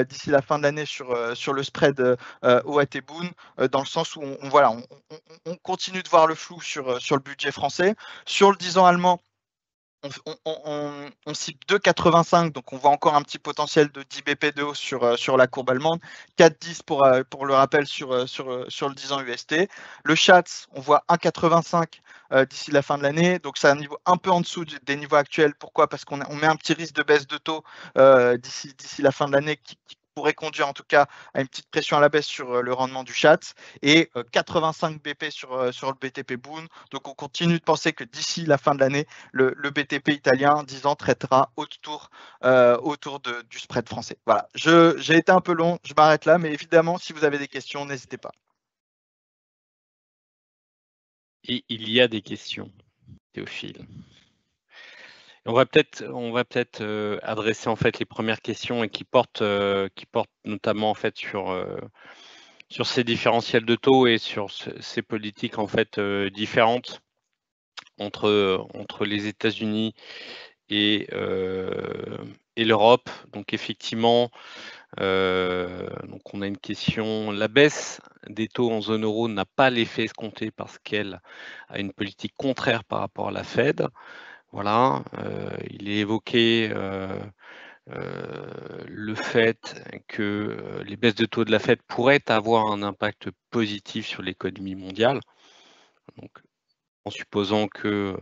d'ici la fin de l'année sur le spread OAT Bund, dans le sens où on continue de voir le flou sur le budget français. Sur le 10 ans allemand, on cible 2,85, donc on voit encore un petit potentiel de 10 BP de hausse sur la courbe allemande, 4,10 pour le rappel sur le 10 ans UST. Le Schatz, on voit 1,85 d'ici la fin de l'année, donc c'est un niveau un peu en dessous des niveaux actuels. Pourquoi? Parce qu'on met un petit risque de baisse de taux d'ici la fin de l'année qui pourrait conduire en tout cas à une petite pression à la baisse sur le rendement du Schatz, et 85 BP sur le BTP Bund. Donc on continue de penser que d'ici la fin de l'année, le BTP italien 10 ans traitera autour du spread français. Voilà, j'ai été un peu long, je m'arrête là, mais évidemment, si vous avez des questions, n'hésitez pas. Et il y a des questions, Théophile. On va peut-être adresser en fait les premières questions et qui portent notamment en fait sur ces différentiels de taux et sur ces politiques en fait différentes entre les États-Unis et l'Europe. Donc effectivement, donc on a une question. La baisse des taux en zone euro n'a pas l'effet escompté parce qu'elle a une politique contraire par rapport à la Fed. Voilà, il est évoqué le fait que les baisses de taux de la Fed pourraient avoir un impact positif sur l'économie mondiale. Donc, en supposant que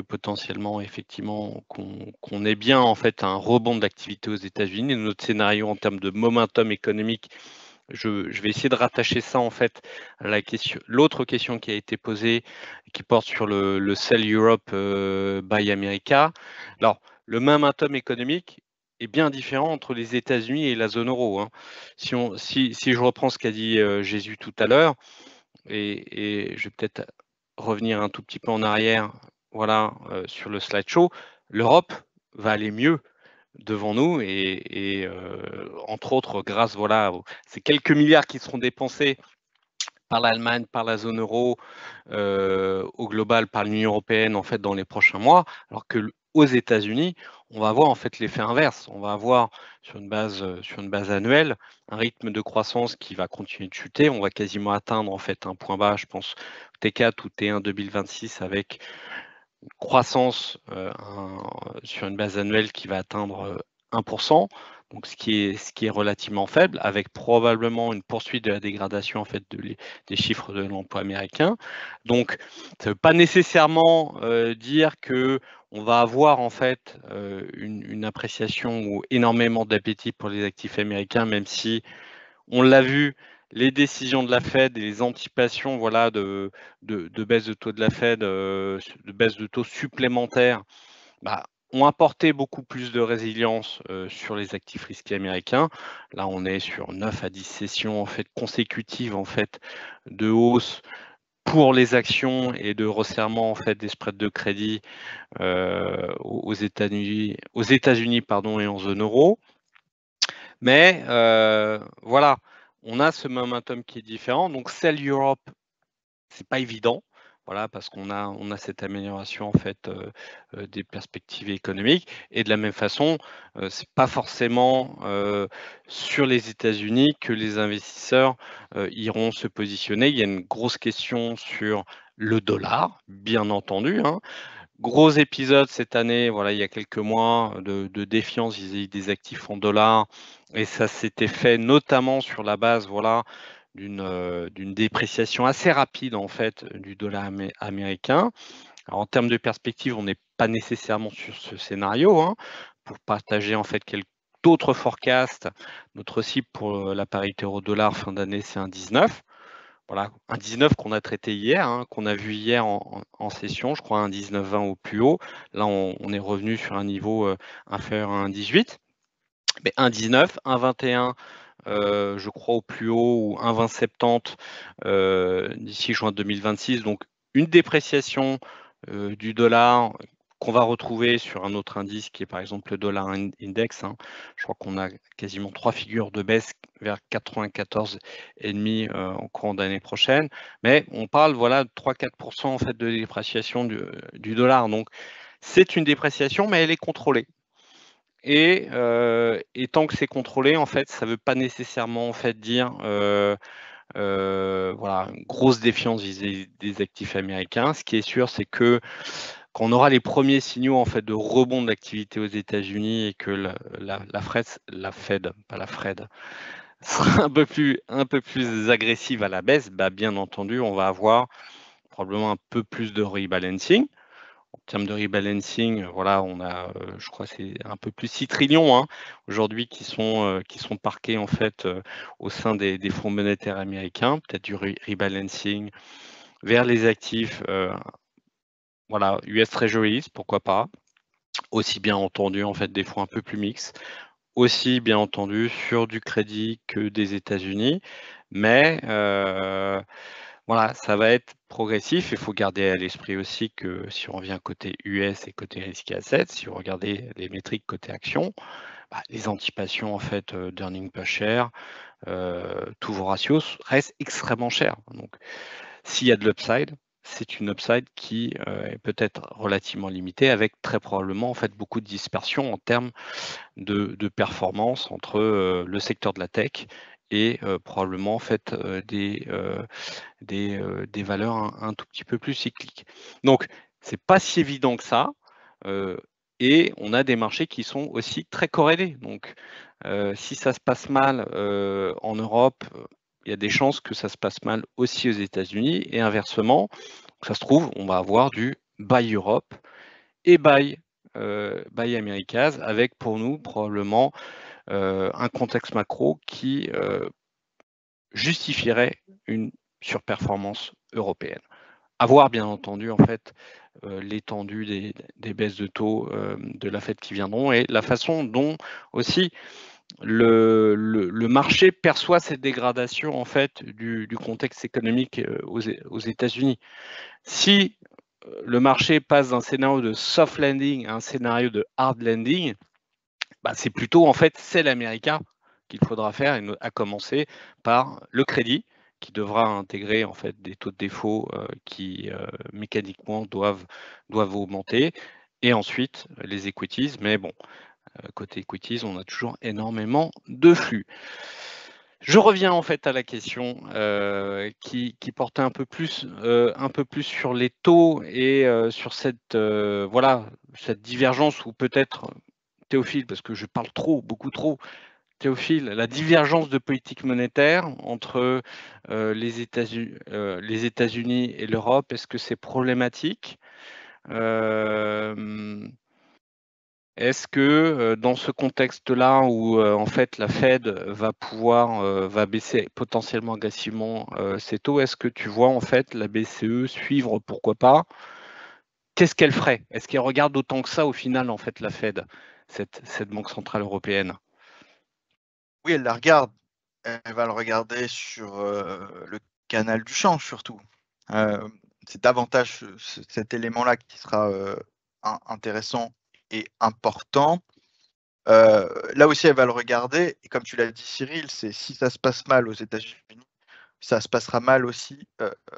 potentiellement, effectivement, qu'on ait bien en fait un rebond de l'activité aux États-Unis. Notre scénario en termes de momentum économique, je vais essayer de rattacher ça en fait à l'autre question qui a été posée, qui porte sur le Sell Europe Buy America. Alors, le momentum économique est bien différent entre les États-Unis et la zone euro. Hein. Si je reprends ce qu'a dit Jésus tout à l'heure, et je vais peut-être revenir un tout petit peu en arrière, voilà, sur le slideshow, l'Europe va aller mieux devant nous et entre autres grâce voilà ces quelques milliards qui seront dépensés par l'Allemagne, par la zone euro, au global par l'Union européenne en fait dans les prochains mois, alors que aux États-Unis, on va avoir en fait l'effet inverse. On va avoir sur une base annuelle un rythme de croissance qui va continuer de chuter. On va quasiment atteindre en fait un point bas, je pense, T4 ou T1 2026 avec une croissance sur une base annuelle qui va atteindre 1%. Donc, ce qui est relativement faible, avec probablement une poursuite de la dégradation en fait des chiffres de l'emploi américain. Donc, ça ne veut pas nécessairement dire que on va avoir en fait une appréciation ou énormément d'appétit pour les actifs américains, même si on l'a vu, les décisions de la Fed et les anticipations voilà, de baisse de taux de la Fed, de baisse de taux supplémentaires, bah, ont apporté beaucoup plus de résilience sur les actifs risqués américains. Là, on est sur 9 à 10 sessions en fait, consécutives en fait, de hausse pour les actions et de resserrement en fait, des spreads de crédit aux États-Unis pardon, et en zone euro. Mais voilà, on a ce momentum qui est différent. Donc, Sell Europe, c'est pas évident. Voilà, parce qu'on a cette amélioration en fait des perspectives économiques. Et de la même façon, c'est pas forcément sur les États-Unis que les investisseurs iront se positionner. Il y a une grosse question sur le dollar, bien entendu. Hein. Gros épisode cette année, voilà, il y a quelques mois, de défiance vis-à-vis des actifs en dollars. Et ça s'était fait notamment sur la base voilà, d'une dépréciation assez rapide en fait, du dollar américain. Alors, en termes de perspective, on n'est pas nécessairement sur ce scénario. Hein, pour partager en fait d'autres forecasts, notre cible pour la parité euro-dollar fin d'année, c'est un 19. Voilà, un 19 qu'on a traité hier, hein, qu'on a vu hier en session, je crois un 19,20 au plus haut. Là, on est revenu sur un niveau inférieur à un 18. Mais un 19, un 21, je crois au plus haut, ou un 20,70 d'ici juin 2026. Donc, une dépréciation du dollar qu'on va retrouver sur un autre indice qui est par exemple le dollar index. Hein. Je crois qu'on a quasiment 3 figures de baisse vers 94,5 en courant d'année prochaine. Mais on parle voilà, de 3-4% en fait, de dépréciation du dollar. Donc c'est une dépréciation, mais elle est contrôlée. Et tant que c'est contrôlé, en fait, ça ne veut pas nécessairement en fait, dire voilà, une grosse défiance vis-à-vis des actifs américains. Ce qui est sûr, c'est que quand on aura les premiers signaux en fait, de rebond de l'activité aux États-Unis et que la Fed, pas la Fed, sera un peu plus agressive à la baisse, bah, bien entendu, on va avoir probablement un peu plus de rebalancing. En termes de rebalancing, voilà, on a, je crois, c'est un peu plus 6 trillions hein, aujourd'hui qui sont parqués en fait au sein des fonds monétaires américains, peut-être du rebalancing vers les actifs, voilà, US Treasuries, pourquoi pas. Aussi bien entendu en fait des fonds un peu plus mixtes, aussi bien entendu sur du crédit que des États-Unis, mais voilà, ça va être progressif. Il faut garder à l'esprit aussi que si on revient côté US et côté risque asset, si vous regardez les métriques côté action, bah, les anticipations en fait d'earning per share, tous vos ratios restent extrêmement chers. Donc, s'il y a de l'upside, c'est une upside qui est peut-être relativement limitée, avec très probablement en fait beaucoup de dispersion en termes de performance entre le secteur de la tech et probablement en fait des valeurs un tout petit peu plus cycliques. Donc c'est pas si évident que ça, et on a des marchés qui sont aussi très corrélés. Donc si ça se passe mal en Europe, il y a des chances que ça se passe mal aussi aux États-Unis, et inversement, ça se trouve, on va avoir du buy Europe et buy Americas, avec pour nous probablement un contexte macro qui justifierait une surperformance européenne. À voir bien entendu en fait l'étendue des baisses de taux de la Fed qui viendront, et la façon dont aussi le marché perçoit cette dégradation en fait du contexte économique aux États-Unis. Si le marché passe d'un scénario de soft landing à un scénario de hard landing, bah, c'est plutôt en fait c'est l'américain qu'il faudra faire, à commencer par le crédit, qui devra intégrer en fait des taux de défaut qui mécaniquement doivent augmenter, et ensuite les equities. Mais bon, côté equities, on a toujours énormément de flux. Je reviens en fait à la question qui portait un peu plus sur les taux et sur cette divergence, ou peut-être Théophile, parce que je parle beaucoup trop. Théophile, la divergence de politique monétaire entre les États-Unis et l'Europe, est-ce que c'est problématique? Est-ce que dans ce contexte-là où en fait la Fed va baisser potentiellement agressivement ses taux, est-ce que tu vois en fait la BCE suivre, pourquoi pas? Qu'est-ce qu'elle ferait? Est-ce qu'elle regarde autant que ça au final en fait la Fed, cette banque centrale européenne? Oui, elle la regarde. Elle va le regarder sur le canal du change surtout. C'est davantage cet élément-là qui sera intéressant et important. Là aussi, elle va le regarder. Et comme tu l'as dit, Cyril, c'est si ça se passe mal aux États-Unis, ça se passera mal aussi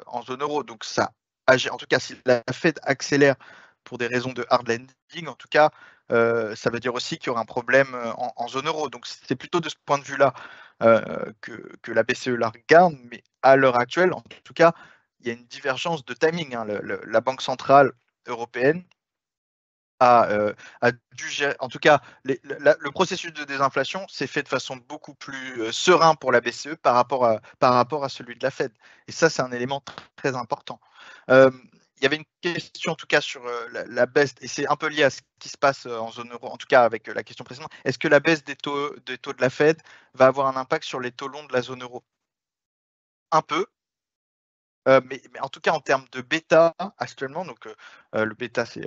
en zone euro. Donc ça agit. En tout cas, si la Fed accélère pour des raisons de hard landing, en tout cas, ça veut dire aussi qu'il y aura un problème en zone euro. Donc c'est plutôt de ce point de vue-là que la BCE la regarde. Mais à l'heure actuelle, en tout cas, il y a une divergence de timing, hein. La Banque centrale européenne a dû gérer, en tout cas, le processus de désinflation s'est fait de façon beaucoup plus serein pour la BCE par rapport à celui de la Fed. Et ça, c'est un élément très important. Il y avait une question en tout cas sur la baisse, et c'est un peu lié à ce qui se passe en zone euro, en tout cas avec la question précédente. Est-ce que la baisse des taux de la Fed va avoir un impact sur les taux longs de la zone euro? Un peu. Mais en tout cas, en termes de bêta actuellement, donc le bêta, c'est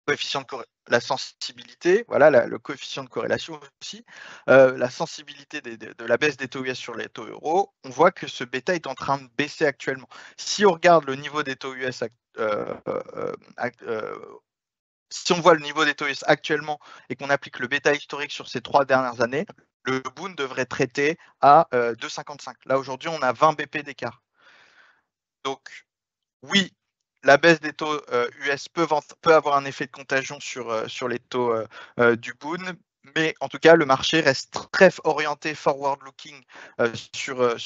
coefficient de la sensibilité, voilà, le coefficient de corrélation aussi, la sensibilité de la baisse des taux US sur les taux euros, on voit que ce bêta est en train de baisser actuellement. Si on regarde le niveau des taux US, si on voit le niveau des taux US actuellement et qu'on applique le bêta historique sur ces 3 dernières années, le Bund devrait traiter à 2,55. Là, aujourd'hui, on a 20 BP d'écart. Donc, oui, la baisse des taux US peut avoir un effet de contagion sur les taux du Bund, mais en tout cas, le marché reste très orienté forward-looking sur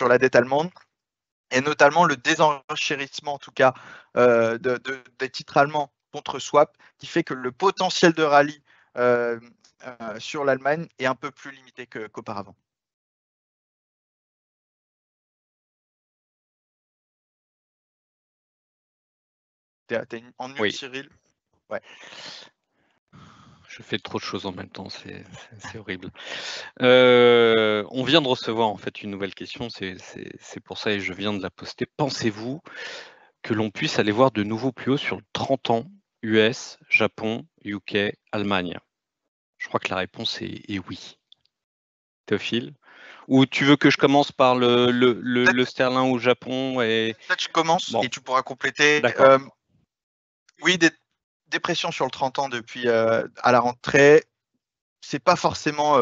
la dette allemande, et notamment le désenchérissement, en tout cas, des titres allemands contre swap, qui fait que le potentiel de rallye sur l'Allemagne est un peu plus limité qu'auparavant. T'es en mute, Oui. Cyril? Ouais. Je fais trop de choses en même temps, c'est horrible. On vient de recevoir en fait une nouvelle question, c'est pour ça, et je viens de la poster. Pensez-vous que l'on puisse aller voir de nouveaux plus hauts sur le 30 ans US, Japon, UK, Allemagne? Je crois que la réponse est oui. Théophile? Ou tu veux que je commence par le sterling au Japon et... Peut-être je commence Bon. et tu pourras compléter. D'accord. Oui, des pressions sur le 30 ans depuis à la rentrée. C'est pas forcément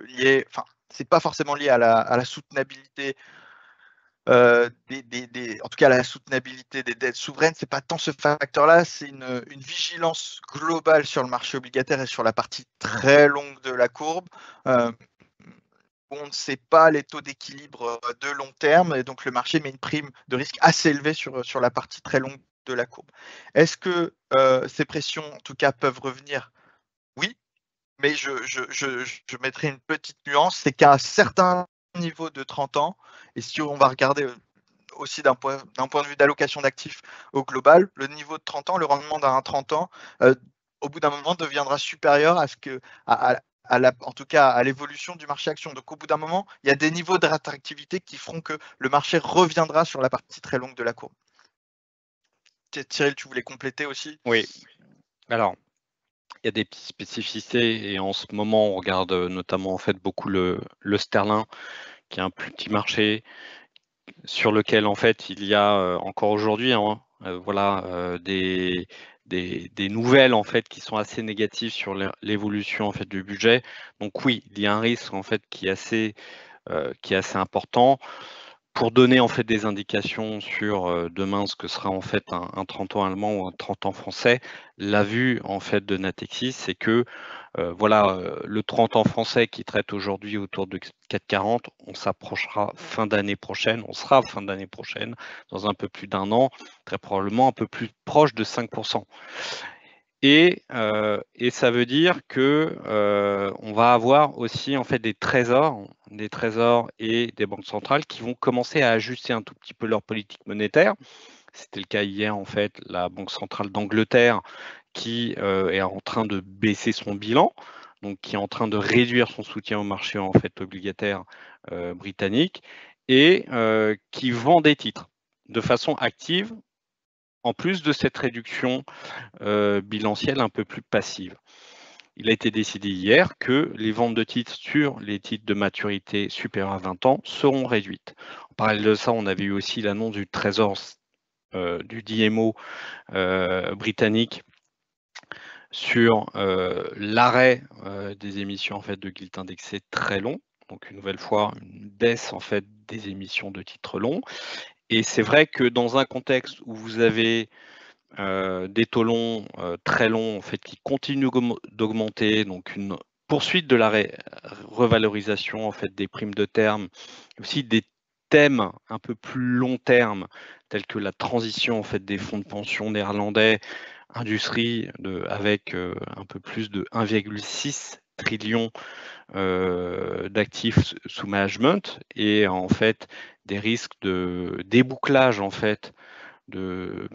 lié, enfin, c'est pas forcément lié à la soutenabilité en tout cas la soutenabilité des dettes souveraines, c'est pas tant ce facteur-là, c'est une vigilance globale sur le marché obligataire et sur la partie très longue de la courbe. On ne sait pas les taux d'équilibre de long terme, et donc le marché met une prime de risque assez élevée sur la partie très longue de la courbe. Est-ce que ces pressions, en tout cas, peuvent revenir? Oui, mais je mettrai une petite nuance, c'est qu'à un certain niveau de 30 ans, et si on va regarder aussi d'un point de vue d'allocation d'actifs au global, le niveau de 30 ans, le rendement d'un 30 ans, au bout d'un moment, deviendra supérieur à ce que, en tout cas à l'évolution du marché action. Donc au bout d'un moment, il y a des niveaux d'attractivité qui feront que le marché reviendra sur la partie très longue de la courbe. Cyril, tu voulais compléter aussi? Oui. Alors, il y a des petites spécificités et en ce moment, on regarde notamment en fait beaucoup le sterling, qui est un plus petit marché sur lequel en fait il y a encore aujourd'hui des nouvelles en fait qui sont assez négatives sur l'évolution en fait du budget. Donc oui, il y a un risque en fait qui est assez important. Pour donner en fait des indications sur demain ce que sera en fait un 30 ans allemand ou un 30 ans français, la vue en fait de Natixis, c'est que le 30 ans français qui traite aujourd'hui autour de 4,40, on s'approchera fin d'année prochaine, on sera fin d'année prochaine, dans un peu plus d'un an, très probablement un peu plus proche de 5%. Et ça veut dire que on va avoir aussi en fait des trésors et des banques centrales qui vont commencer à ajuster un tout petit peu leur politique monétaire. C'était le cas hier en fait, la Banque centrale d'Angleterre qui est en train de baisser son bilan, donc qui est en train de réduire son soutien au marché en fait obligataire britannique et qui vend des titres de façon active en plus de cette réduction bilancielle un peu plus passive. Il a été décidé hier que les ventes de titres sur les titres de maturité supérieure à 20 ans seront réduites. En parallèle de ça, on avait eu aussi l'annonce du Trésor du DMO britannique sur l'arrêt des émissions en fait de gilt indexé très long. Donc une nouvelle fois, une baisse en fait des émissions de titres longs. Et c'est vrai que dans un contexte où vous avez des taux longs très longs en fait qui continuent d'augmenter, donc une poursuite de la revalorisation en fait des primes de terme, aussi des thèmes un peu plus long terme tels que la transition en fait des fonds de pension néerlandais, industrie avec un peu plus de 1,6 trillion d'actifs sous management et en fait des risques de débouclage en fait de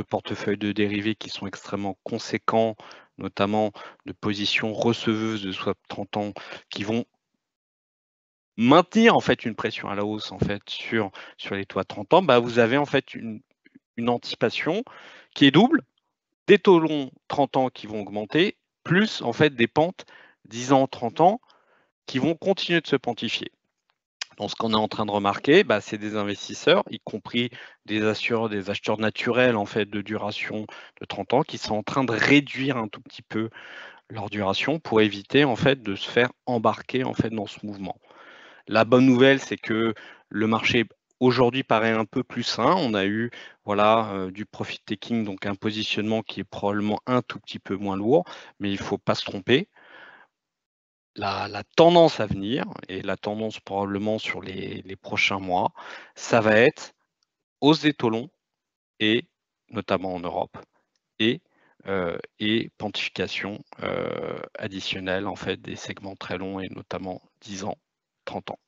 portefeuilles de dérivés qui sont extrêmement conséquents, notamment de positions receveuses de swap 30 ans qui vont maintenir en fait une pression à la hausse en fait sur les taux à 30 ans, vous avez en fait une anticipation qui est double, des taux longs 30 ans qui vont augmenter, plus en fait des pentes 10 ans, 30 ans qui vont continuer de se pontifier. Donc, ce qu'on est en train de remarquer, c'est des investisseurs, y compris des assureurs, des acheteurs naturels en fait de duration de 30 ans, qui sont en train de réduire un tout petit peu leur duration pour éviter en fait de se faire embarquer en fait dans ce mouvement. La bonne nouvelle, c'est que le marché aujourd'hui paraît un peu plus sain. On a eu du profit taking, donc un positionnement qui est probablement un tout petit peu moins lourd, mais il ne faut pas se tromper. La tendance à venir, et la tendance probablement sur les prochains mois, ça va être hausse des taux longs, et notamment en Europe, et pontification additionnelle en fait des segments très longs, et notamment 10 ans, 30 ans.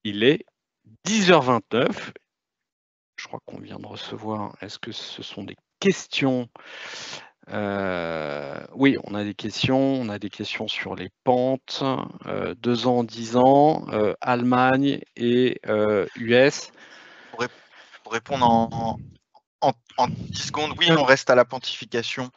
Il est 10h29. Je crois qu'on vient de recevoir. Est-ce que ce sont des questions? Oui, on a des questions. On a des questions sur les pentes. 2 ans, 10 ans, Allemagne et US. Pour répondre en 10 secondes, oui, on reste à la pontification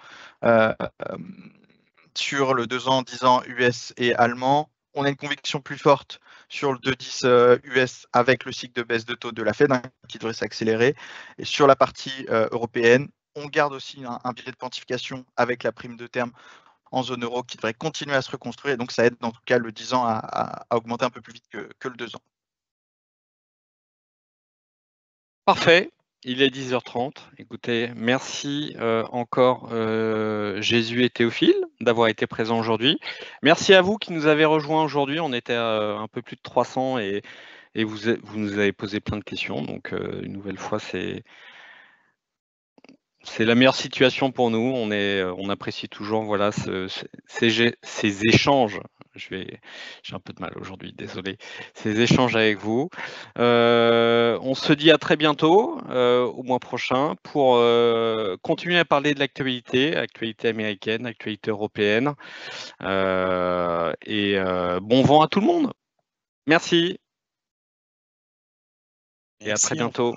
sur le 2 ans, 10 ans US et allemand. On a une conviction plus forte sur le 2-10 US avec le cycle de baisse de taux de la Fed qui devrait s'accélérer. Et sur la partie européenne, on garde aussi un biais de pontification avec la prime de terme en zone euro qui devrait continuer à se reconstruire. Et donc, ça aide en tout cas le 10 ans à augmenter un peu plus vite que le 2 ans. Parfait. Il est 10h30. Écoutez, merci encore Jésus et Théophile d'avoir été présents aujourd'hui. Merci à vous qui nous avez rejoints aujourd'hui. On était à un peu plus de 300 et vous nous avez posé plein de questions. Donc, une nouvelle fois, c'est la meilleure situation pour nous. On apprécie toujours voilà, ces échanges. J'ai un peu de mal aujourd'hui, désolé. Ces échanges avec vous. On se dit à très bientôt, au mois prochain, pour continuer à parler de l'actualité, actualité américaine, actualité européenne. Bon vent à tout le monde. Merci. Et à très bientôt.